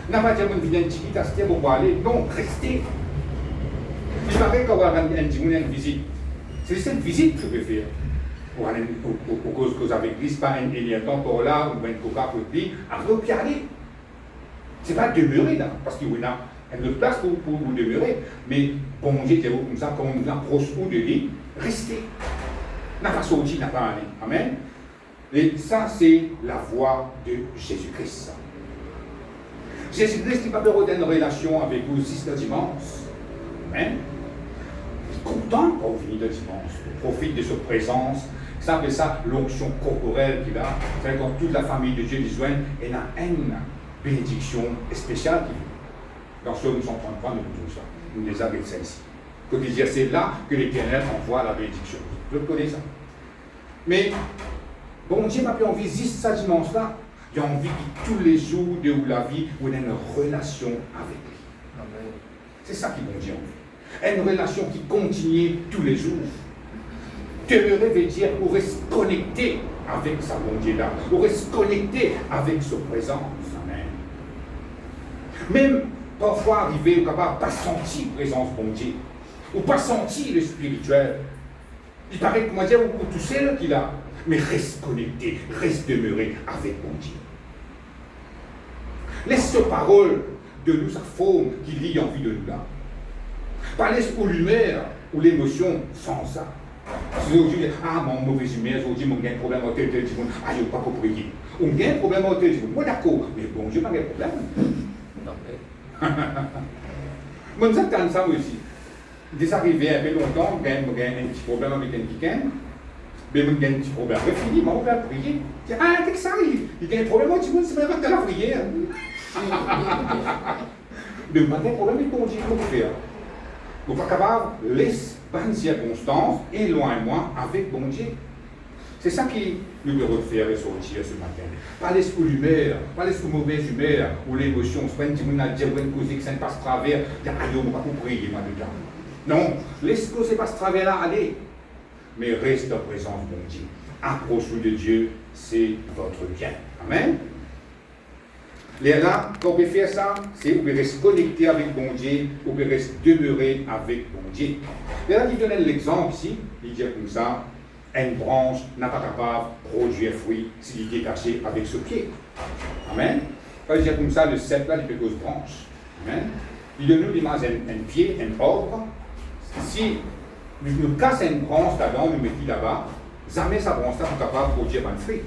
N'a pas dit que vous venez de Tiki, vous pouvez aller. Non, restez. Il paraît qu'on va avoir une visite. C'est cette visite que je peux faire. Au cause que vous avez l'église, pas un temps pour là, ou un coca pour lui, après vous pouvez aller. Ce n'est pas demeurer là, parce qu'il y a une autre place pour vous demeurer. Mais pour mon Dieu, comme ça, quand on nous approche de lui, restez. N'a pas sorti, n'a pas allé. Amen. Et ça, c'est la voix de Jésus-Christ. Jésus-Christ, il va avoir une relation avec vous jusqu'à dimanche. Amen. Content quand vous finissez le dimanche. Profite de sa présence. Ça appelle ça l'onction corporelle qu'il a. C'est quand toute la famille de Dieu disjoint, elle a une bénédiction spéciale qui vit. Dans Psaume 133, nous disons ça. Nous les avons celle-ci. C'est là que l'Éternel envoie la bénédiction. Vous connaissez ça. Mais, bon Dieu n'a plus envie juste sa dimanche-là. Il a envie que tous les jours de la vie, on ait une relation avec lui. Amen. C'est ça qui bon Dieu envie. Une relation qui continue tous les jours. Demeurer veut dire qu'on reste connecté avec sa bon Dieu là. On reste connecté avec sa présence. Amen. Même parfois arriver, on ne va pas sentir la présence bon Dieu. Ou pas sentir le spirituel. Il paraît que moi dire ou tout seul qu'il a. Mais reste connecté, reste demeuré avec mon Dieu. Laisse cette parole de nous, sa forme qui lie en vie de nous là. Pas laisse aux lumières ou l'émotion sans ça. Si vous dites, ah, mon mauvaise humeur, vous dites, mon gain problème au tel, ah, je ne veux pas prier. On gagne un problème au tel, moi d'accord, mais bon Dieu, pas de problème. Moi, ça, t'as ça aussi. Dès arrivé un peu longtemps, j'ai un petit problème avec un piquin. Mais il y a un petit problème. Je finis, on va prier. Ah, qu'est-ce que ça arrive? Il y a un problème, tu vois, c'est même de la prière. Le matin, problème est conduit, comment faire? Vous n'êtes pas capable, laisse bonnes circonstances, éloigne-moi avec bon Dieu. C'est ça qui nous devons faire et sortir ce matin. Pas laisse pour l'humeur, pas laisse pour mauvaise humeur ou l'émotion. C'est pas une petite dire, une cause que ça ne passe travers. Aïe, on ne va pas prier, moi, dedans. Non, laisse que ça passe travers là, allez. Mais reste en présence de Dieu. Approche-vous de Dieu, c'est votre bien. Amen. Là, quand vous pouvez faire ça, c'est vous pouvez rester connecté avec bon Dieu, vous pouvez rester demeuré avec bon Dieu. Là, il donne l'exemple ici, il dit comme ça, une branche n'a pas capable de produire fruit s'il est détaché avec ce pied. Amen. Quand il dit comme ça, le cep là, il fait cause branche. Amen. Il donne nous l'image un pied, un arbre. Si nous cassons une branche là-dedans, nous mettons là-bas, jamais sa branche là est capable de produire un fruit.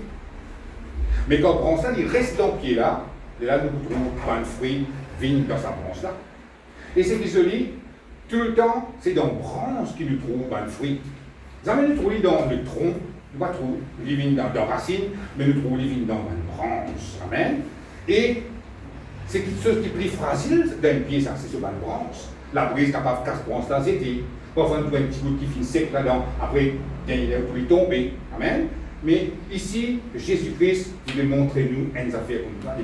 Mais quand la branche là, il reste dans le pied là, et là, nous trouvons un fruit vigne dans sa branche là. Et c'est isolé, tout le temps, c'est dans la branche qu'il nous trouve un fruit. Jamais nous trouvons dans le tronc, nous ne trouvons pas les vignes dans la racine, mais nous trouvons les vignes dans une branche. Amen. Et c'est quelque chose qui est plus fragile d'un pied, ça, c'est sur une branche. La brise est capable de casser la branche là, c'était. Parfois, nous trouvons un petit bout qui finit sec là-dedans, après, il peut tomber. Amen. Mais ici, Jésus-Christ, il veut montrer nous une affaire comme ça.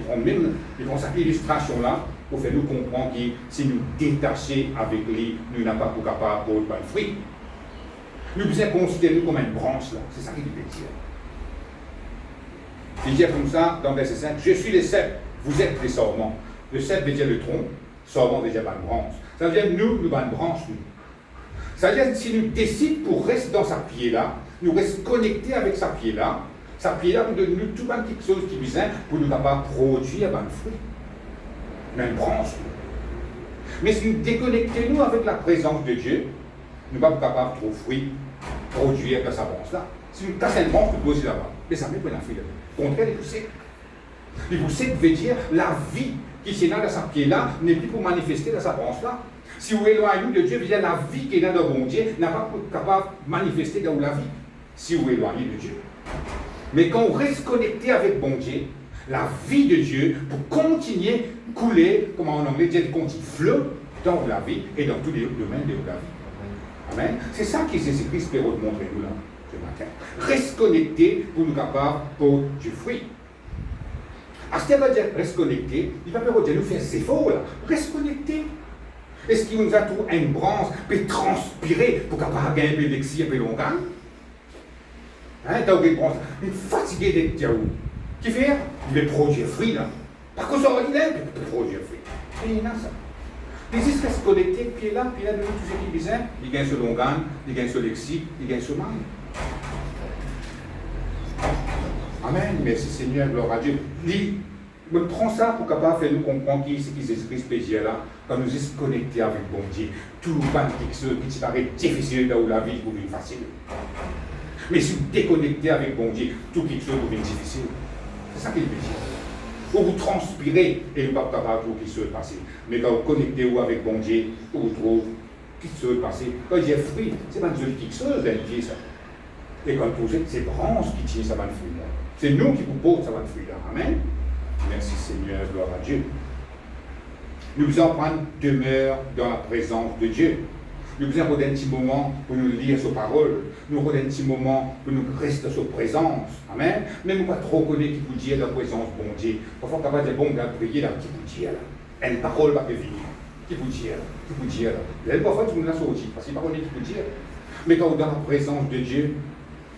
Il prend cette illustration-là pour faire nous comprendre que si nous détachons avec lui, nous n'avons pas pour capable de produire le fruit. Nous devons considérer nous comme une branche là. C'est ça qu'il veut dire. Il dit comme ça dans verset 5, je suis le cep, vous êtes les sarments. Le cep veut dire le tronc, sarment veut dire une branche. Ça veut dire nous une branche, nous. Ça veut dire que si nous décidons pour rester dans sa pied là, nous restons connectés avec sa pied là nous donne nous tout quelque chose qui vient pour nous capables de produire un fruit. Une branche. Mais si nous déconnectons nous avec la présence de Dieu, nous ne sommes pas capables de trouver fruit, produire dans sa branche là. Si nous cassons une branche, nous posons là-bas. Mais ça ne met pas un fruit là. Au contraire, les poussées. Les poussées veut dire la vie qui est dans sa pied là n'est plus pour manifester dans sa branche là. Si vous éloignez de Dieu, la vie qui est dans le bon Dieu n'a pas capable de manifester dans la vie. Si vous éloignez de Dieu. Mais quand on reste connecté avec bon Dieu, la vie de Dieu pour continuer à couler, comme en anglais, Dieu continue flot dans la vie et dans tous les domaines de la vie. Amen. C'est ça que Jésus-Christ peut nous montrer nous là, ce matin. Reste connecté pour nous capables pour du fruit. À ce va dire reste connecté, il va pas dire nous faire ses efforts là. Reste connecté. Est-ce qu'il nous a tout une branche peut transpirer pour capable gagner un peu d'exil, un peu longtemps? Hein, t'as une branche, une fatiguée d'être diaou. Qui fait? Il veut produire fruit là. Par contre, il peut produire fruit. Et il y a ça. Les ils restent connectés, puis là, de tout ce qui vient, il gagne ce longan, il gagne ce lexique, il gagne ce mal. Amen. Merci Seigneur, gloire à Dieu. Je prends ça pour capable faire nous comprendre qui c'est qui Jésus-Christ peut dire là, quand nous sommes connectés avec bon Dieu. Tout le monde qui paraît difficile dans la vie pour vivre facile. Mais si vous déconnectez avec bon Dieu, tout quelque chose devient difficile. C'est ça qu'il veut dire. Ou vous transpirez et vous ne pouvez pas capable de trouver quelque chose passé. Mais quand vous connectez avec bon Dieu, vous trouvez quelque chose passé. Quand il y a fruit, c'est pas une quelque chose d'indiquer ça. Et quand vous êtes ces branches qui tiennent ça va le fruit là. C'est nous qui vous portons ça va le fruit là. Amen. Merci Seigneur, gloire à Dieu. Nous devons prendre demeure dans la présence de Dieu. Nous devons prendre un petit moment pour nous lire sa parole. Nous devons prendre un petit moment pour nous rester dans sa présence. Amen. Même pas trop connaître qui vous dit la présence bon Dieu. Parfois, quand vous êtes bon, vous prier là, qui vous dit là. Une parole va venir. Qui vous dit là. Qui vous dit là. Là, parfois, tout le monde l'a sorti. Parce qu'il n'y a pas qui vous dit. Mais quand vous êtes dans la présence de Dieu,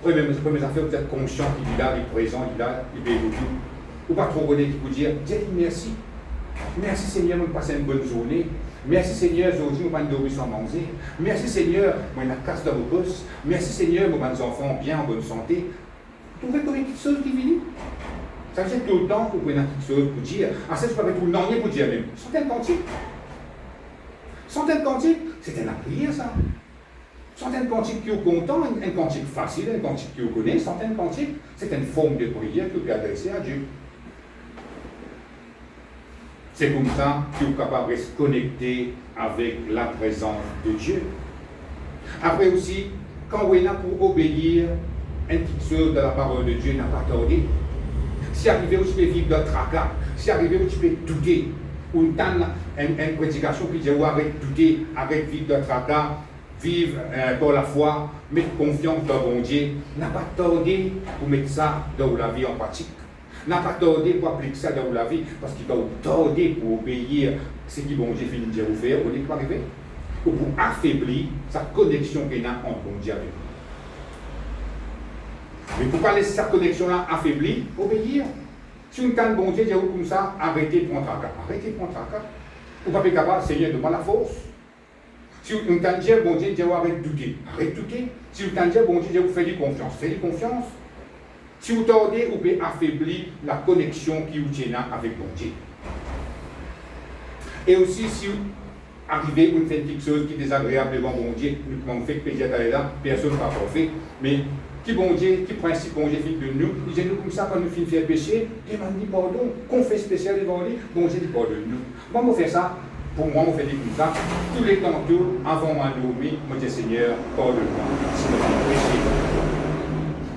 première affaire, vous êtes conscient qu'il est là, il est présent, il est là, il paye vous tout. Ou pas trop connaître qui vous dire, dites merci. Merci Seigneur, nous passons une bonne journée. Merci Seigneur, aujourd'hui, nous allons dormir sans manger. Merci Seigneur, moi, je casse dans vos postes. Merci Seigneur, moi, mes enfants bien, en bonne santé. Vous trouvez comme quelque chose qui vient? Ça veut dire tout le temps que vous prenez quelque chose pour dire. Ah, ça, je ne peux pas tout le temps, rien pour dire même. Centaines de cantiques. Centaines de cantiques, c'était la prière, ça. Centaines de cantiques qui sont contents, un cantique facile, un cantique qui vous connaît, centaines de cantiques, c'est une forme de prière que vous pouvez adresser à Dieu. C'est comme ça que vous êtes capable de se connecter avec la présence de Dieu. Après aussi, quand vous êtes là pour obéir, un petit chose de la parole de Dieu n'a pas tardé. Si arrivé où tu peux vivre de tracas, si arrivé où tu peux douter, ou une prédication qui dit arrête de douter, arrête de vivre de tracas, vivre par la foi, mettre confiance dans bon Dieu, n'a pas tardé pour mettre ça dans la vie en pratique. N'a pas tardé pour appliquer ça dans la vie, parce qu'il va tarder pour obéir ce que bon Dieu finit de vous faire, vous n'êtes pas arrivé. Ou pour affaiblir sa connexion qu'il y a entre bon Dieu avec vous. Mais pour pas laisser sa connexion-là affaiblie, obéir. Si une canne bon Dieu dit comme ça, arrêtez de prendre tracas. Arrêtez de prendre tracas. Vous n'êtes pas capable, Seigneur, de moi la force. Si une canne dit bon Dieu dit arrête de douter. Arrête de douter. Si une canne dit bon Dieu dit vous faites confiance. Faites confiance. Si vous tordez, vous pouvez affaiblir la connexion qui vous tient avec bon Dieu. Et aussi, si vous arrivez, vous faites quelque chose qui est désagréable devant bon Dieu, vous faites plaisir d'aller là, personne ne va pas faire. Mais qui bon Dieu, qui principe bon Dieu fait de nous, il dit nous comme ça, quand nous finissons faire péché, demandez pardon, qu'on fait spécial devant lui, bon Dieu dit pardonne-nous. Moi, je fais ça, pour moi, je fais des comme ça, tous les temps, avant moi dormir, je dis Seigneur, pardonne-moi, si je fais péché.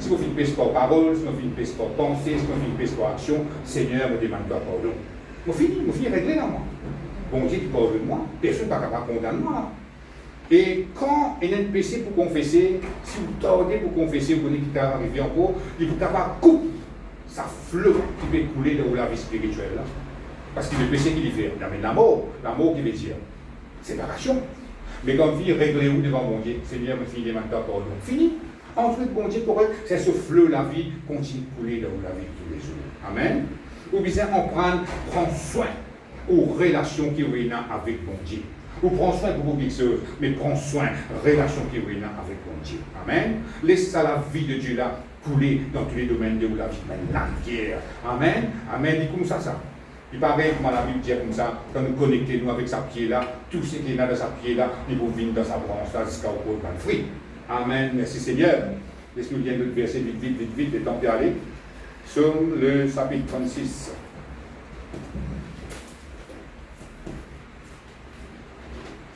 Si vous faites péché par parole, si vous faites péché par pensée, si vous faites péché par action, Seigneur, me demande pas pardon. Je finis régler dans moi. Bon Dieu dit pardonne-moi, personne n'est pas capable de condamner moi. Et quand il y a un péché pour confesser, si vous tordez pour confesser, vous connaissez qui est arrivé encore, il faut capable de couper sa flot qui peut couler dans la vie spirituelle. Là. Parce que le péché qui fait, il y a la mort qui veut dire séparation. Mais quand vous réglez vous devant mon Dieu, Seigneur, me finit maintenant pardon. Fini. Ensuite, bon Dieu, correct, c'est ce flot, la vie continue de couler dans la vie tous les jours. Amen. Ou bien en prendre soin aux relations qui ont avec bon Dieu. Ou prends soin pour vous quelque chose, mais prends soin, relation qui est avec mon Dieu. Amen. Laisse ça la vie de Dieu là couler dans tous les domaines de la vie, même la rivière. Amen. Amen. Dit comme ça. Il paraît comme la Bible dit comme ça, quand nous connectons nous avec sa pied là, tout ce qui est là dans sa pied là, il vous vient dans sa branche là jusqu'à au bout de fruit. Amen. Merci Seigneur. Laisse-nous lire notre verset vite, le temps d'y aller. Psaume le chapitre 36.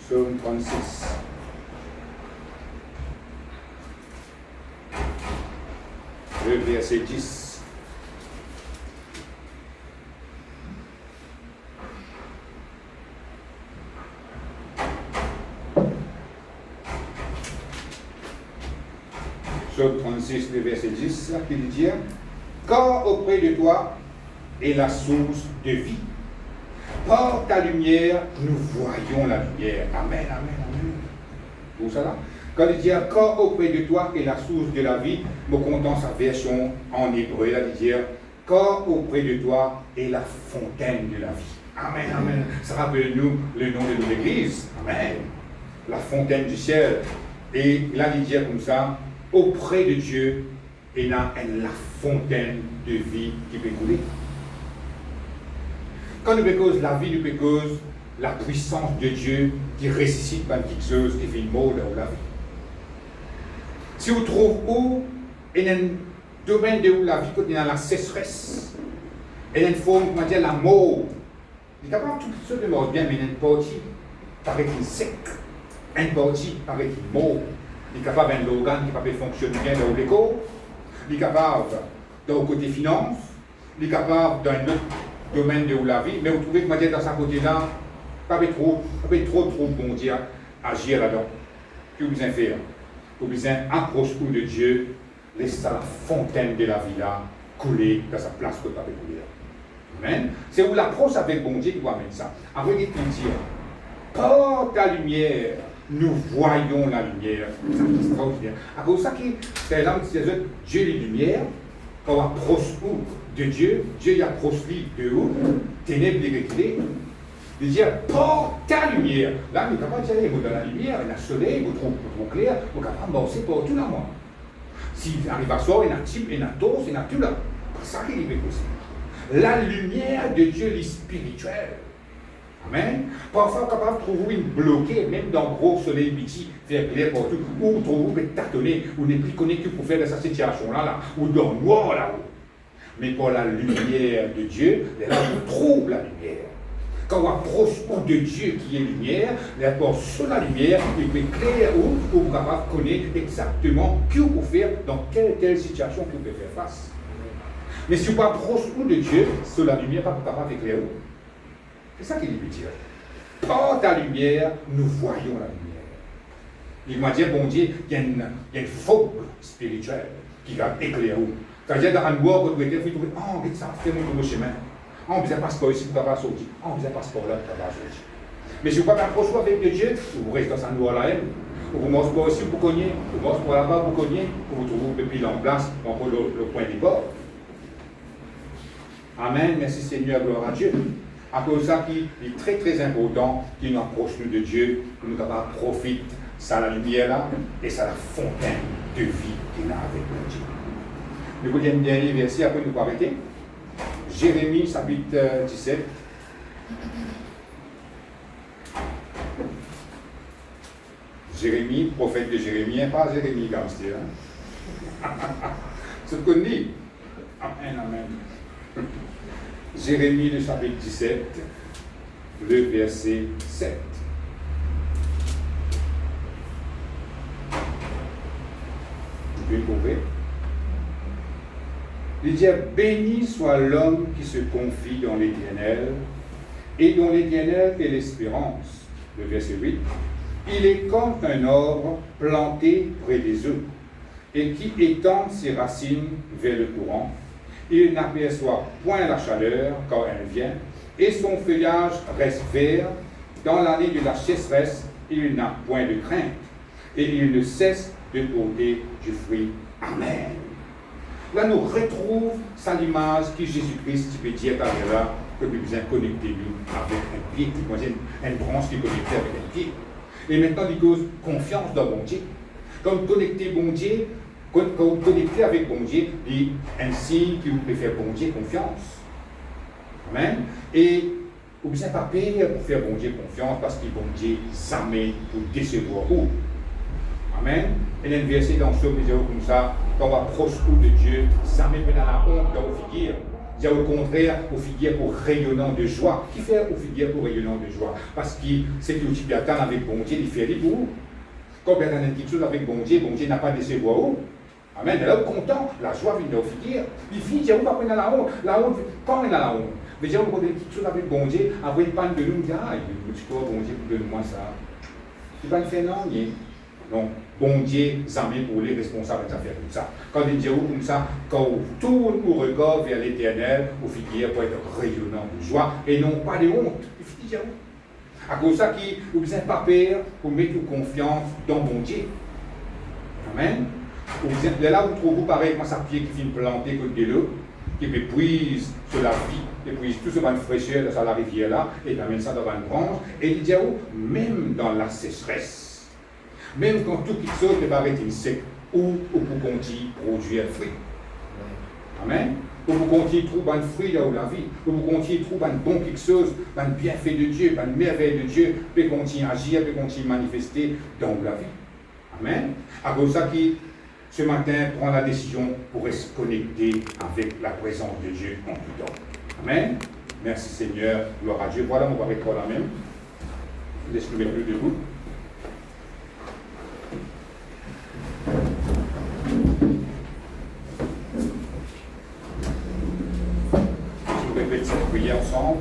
Psaume 36. Le verset 10. Psaume 36, le verset 10, là, qui dit car auprès de toi est la source de vie. Par ta lumière, nous voyons la lumière. Amen, amen, amen. Où ça là? Quand il dit car auprès de toi est la source de la vie, me content sa version en hébreu, là, il dit car auprès de toi est la fontaine de la vie. Amen, amen. Ça rappelle-nous le nom de l'église. Amen. La fontaine du ciel. Et là, il dit comme ça, auprès de Dieu, il y a la fontaine de vie qui peut couler. Quand nous pécons la vie, nous pécons la puissance de Dieu qui ressuscite par quelque chose qui fait une mort dans la vie. Si vous trouvez où, il y a un domaine de où la vie, quand il y a la sécheresse, il y a une forme, comment dire, la mort. Il est capable de tout ce de mort bien, mais il y a une partie paraît-il sec, une partie paraît-il mort. Il est capable d'un organe qui ne peut pas fonctionner bien dans l'école, il est capable dans le côté finance, il est capable d'un autre domaine de où la vie, mais vous trouvez que comment dire, dans sa côté-là, pas trop bon Dieu agir là-dedans. Que vous besoin faire? Vous besoin approcher de Dieu, laissez la fontaine de la vie là couler dans sa place que vous avez couler. Amen. C'est où l'approche avec bon Dieu qui doit mettre ça. Après, il dit, par ta lumière, nous voyons la lumière. C'est extraordinaire. À cause de ça, c'est là où Dieu est lumière, quand on approche de Dieu, Dieu approche de où? Ténèbres reculées. Il dit, par ta lumière. Là, il est capable de dire, vous dans la lumière, il y a le soleil, vous trouvez trop clair, vous êtes capable de marcher partout là, moi. S'il arrive à soir, il y a un type, il y a un tour, il y a tout là. C'est ça qui est possible. La lumière de Dieu est spirituelle. Amen. Parfois, capable de trouver une bloquée, même dans le gros soleil midi, faire clair partout, ou trouver une tâtonner, ou n'est plus connecté pour faire de cette situation-là, ou dans le noir là-haut. Mais pour la lumière de Dieu, là, on trouve la lumière. Quand on approche de Dieu qui est lumière, on sur la lumière, il peut clair où vous capable de connaître exactement ce que vous pouvez faire dans telle situation que vous pouvez faire face. Mais si vous approchez de Dieu, sur la lumière, vous ne pouvez pas faire clair où. C'est ça qu'il veut dire. Par ta lumière, nous voyons la lumière. Il m'a dit, bon Dieu, il y a une fougue spirituelle qui va éclairer où. C'est-à-dire, dans un noir, vous pouvez dire, oh, vite ça, fais mon nouveau chemin. On vous a passeport ici, vous ne pouvez pas sortir. On vous a passeport là, vous ne pouvez pas sortir. Mais si vous ne pouvez pas approcher avec Dieu, vous restez dans un noir là, vous mangez pas ici, vous cognez, vous mangez pas là-bas, vous cognez, vous trouvez le pile en place, dans le point du bord. Amen, merci Seigneur, gloire à Dieu. À cause de ça, qui est très très important, qui nous approche de Dieu, que nous capables de profiter de la lumière là, et ça la fontaine de vie qu'il a avec Dieu. Nous vous un dernier verset, après nous arrêter. Jérémie, chapitre 17. Jérémie, prophète de Jérémie, pas Jérémie Gamstier. C'est ce qu'on dit. Amen, amen. Jérémie, le chapitre 17, le verset 7. Vous pouvez trouver. Il dit, béni soit l'homme qui se confie dans l'Éternel, et dont l'Éternel est l'espérance. Le verset 8. Il est comme un arbre planté près des eaux, et qui étend ses racines vers le courant. Il n'aperçoit point la chaleur quand elle vient, et son feuillage reste vert. Dans l'année de la sécheresse, il n'a point de crainte, et il ne cesse de porter du fruit. Amen. Là, nous retrouvons ça l'image que Jésus-Christ peut dire par là, que nous besoin connecter nous avec un pied, une branche qui est connectée avec un pied. Et maintenant, il cause confiance dans bon Dieu. Quand vous connectez bon Dieu, quand vous connectez avec bon Dieu, il y a un signe qui vous peut faire bon Dieu confiance. Amen. Et vous ne pouvez pas payer pour faire bon Dieu confiance parce que bon Dieu jamais pour décevoir vous. Amen. Et il y a un verset dans ce vidéo comme ça, quand on approche de Dieu, jamais pas dans la honte dans vos figures. Il y a au contraire aux figures pour rayonnant de joie. Qui fait aux figures pour rayonnant de joie? Parce que c'est que tu peux attendre avec bon Dieu, il fait pour vous. Quand on attend quelque chose avec bon Dieu n'a pas décevoir vous. Amen. Et là, content, la joie vient de vos figures. Il finit, il va prendre la honte. La honte, quand on est dans la honte. Mais si on a quelque chose avec bon Dieu, après il parle de nous, il dit, ah, tu crois bon Dieu, donne-moi ça. Tu vas le faire non, Donc, bon Dieu, amis pour les responsables de faire tout ça. Quand il dit comme ça, quand on tourne au regard vers l'éternel, au filière pour être rayonnant de joie et non pas de honte. Il faut dire à cause de ça, vous besoin pas peur pour mettre confiance dans bon Dieu. Amen. Là, vous trouvez pareil, comme ça, pied qui finit planter côté de l'eau, qui puise sur la vie, et puise tout ce vent de fraîcheur dans la rivière là, et il amène ça dans une branche. Et il dit, même dans la sécheresse, même quand tout qui saute est paraît sec, ou pour continuer à produire un fruit. Amen. Ou pour continuer à trouver un fruit là où la vie, ou pour continuer à trouver un bon quelque chose, un bienfait de Dieu, une merveille de Dieu, peut continuer à agir, peut continuer à manifester dans la vie. Amen. À cause de ça qui, ce matin, prend la décision pour se connecter avec la présence de Dieu en tout temps. Amen. Merci Seigneur, gloire à Dieu. Voilà, on va arrêter là même. Laisse-nous mettre plus debout. Je répète cette prière ensemble.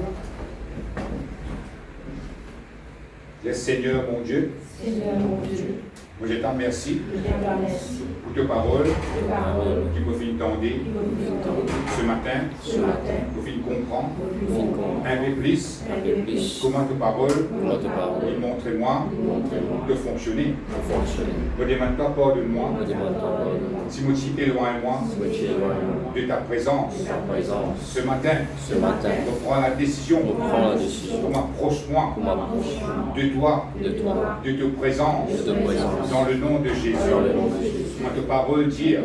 Laisse Seigneur mon Dieu. Seigneur mon Dieu, Moi je t'en remercie je te remercie pour tes paroles de paroles qui me font entendre qui m'ont entendu ce matin, ce matin, pour faire comprendre pour nous comprendre un peu plus un peu plus comment tes paroles Comment tes paroles ils montrent-moi montrez-moi de fonctionner. ont fonctionné. Ne demande pas pardonne-moi Me demande pardon. si moi tu es loin de moi Me tiens loin de ta présence. de ta présence. Ce matin, Ce matin, je prends la décision on prend la décision pour m'approche-moi pour m'approcher de toi, de toi, de ta présence, de ta présence, dans le nom de Jésus. dans le nom de Jésus. Moi, ta parole dire,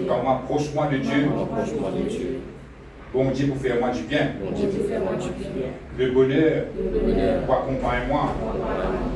quand m'approche-moi de Dieu, Rapproche-moi de Dieu. bon Dieu pour faire moi du bien, Mon Dieu, fais-moi du bien. le bonheur, Le bonheur, pour accompagner-moi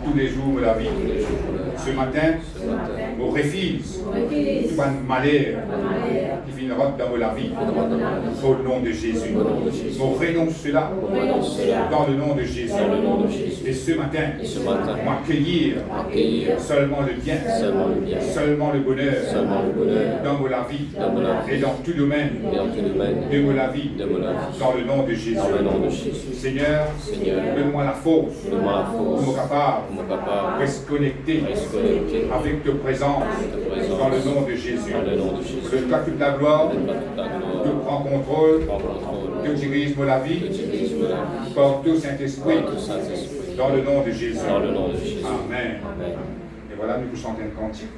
tous les jours de la vie. tous les jours de la vie. Ce matin, Ce matin, me refuse refuse tout un malheur malheur qui finira dans la vie. demande de ma vie. Au nom de Jésus. Au nom de Jésus. Me renonce cela Renonce cela dans le nom de Jésus. dans le nom de Jésus. Et ce matin, Et ce matin, m'accueillir accueillir seulement le bien, seulement le bien, seulement le bonheur seulement le bonheur dans la vie dans la vie et dans tout domaine et en tout domaine de la vie de la vie. dans le nom de Jésus. Dans le nom de Jésus. Seigneur, Seigneur, donne-moi la force donne-moi la pour force me capable pour me capable de rester connecté de rester connecté avec ta présence ta présence dans le nom de Jésus. dans le nom de Jésus. Je toi toute la gloire, Donne-moi toute la tu gloire, prends contrôle, prends contrôle, tu diriges la que vie tu diriges la vie, par tout Saint-Esprit par tout Saint-Esprit, dans le nom de Jésus. dans le nom de Jésus. Amen. Amen. Et voilà, nous chantons un cantique.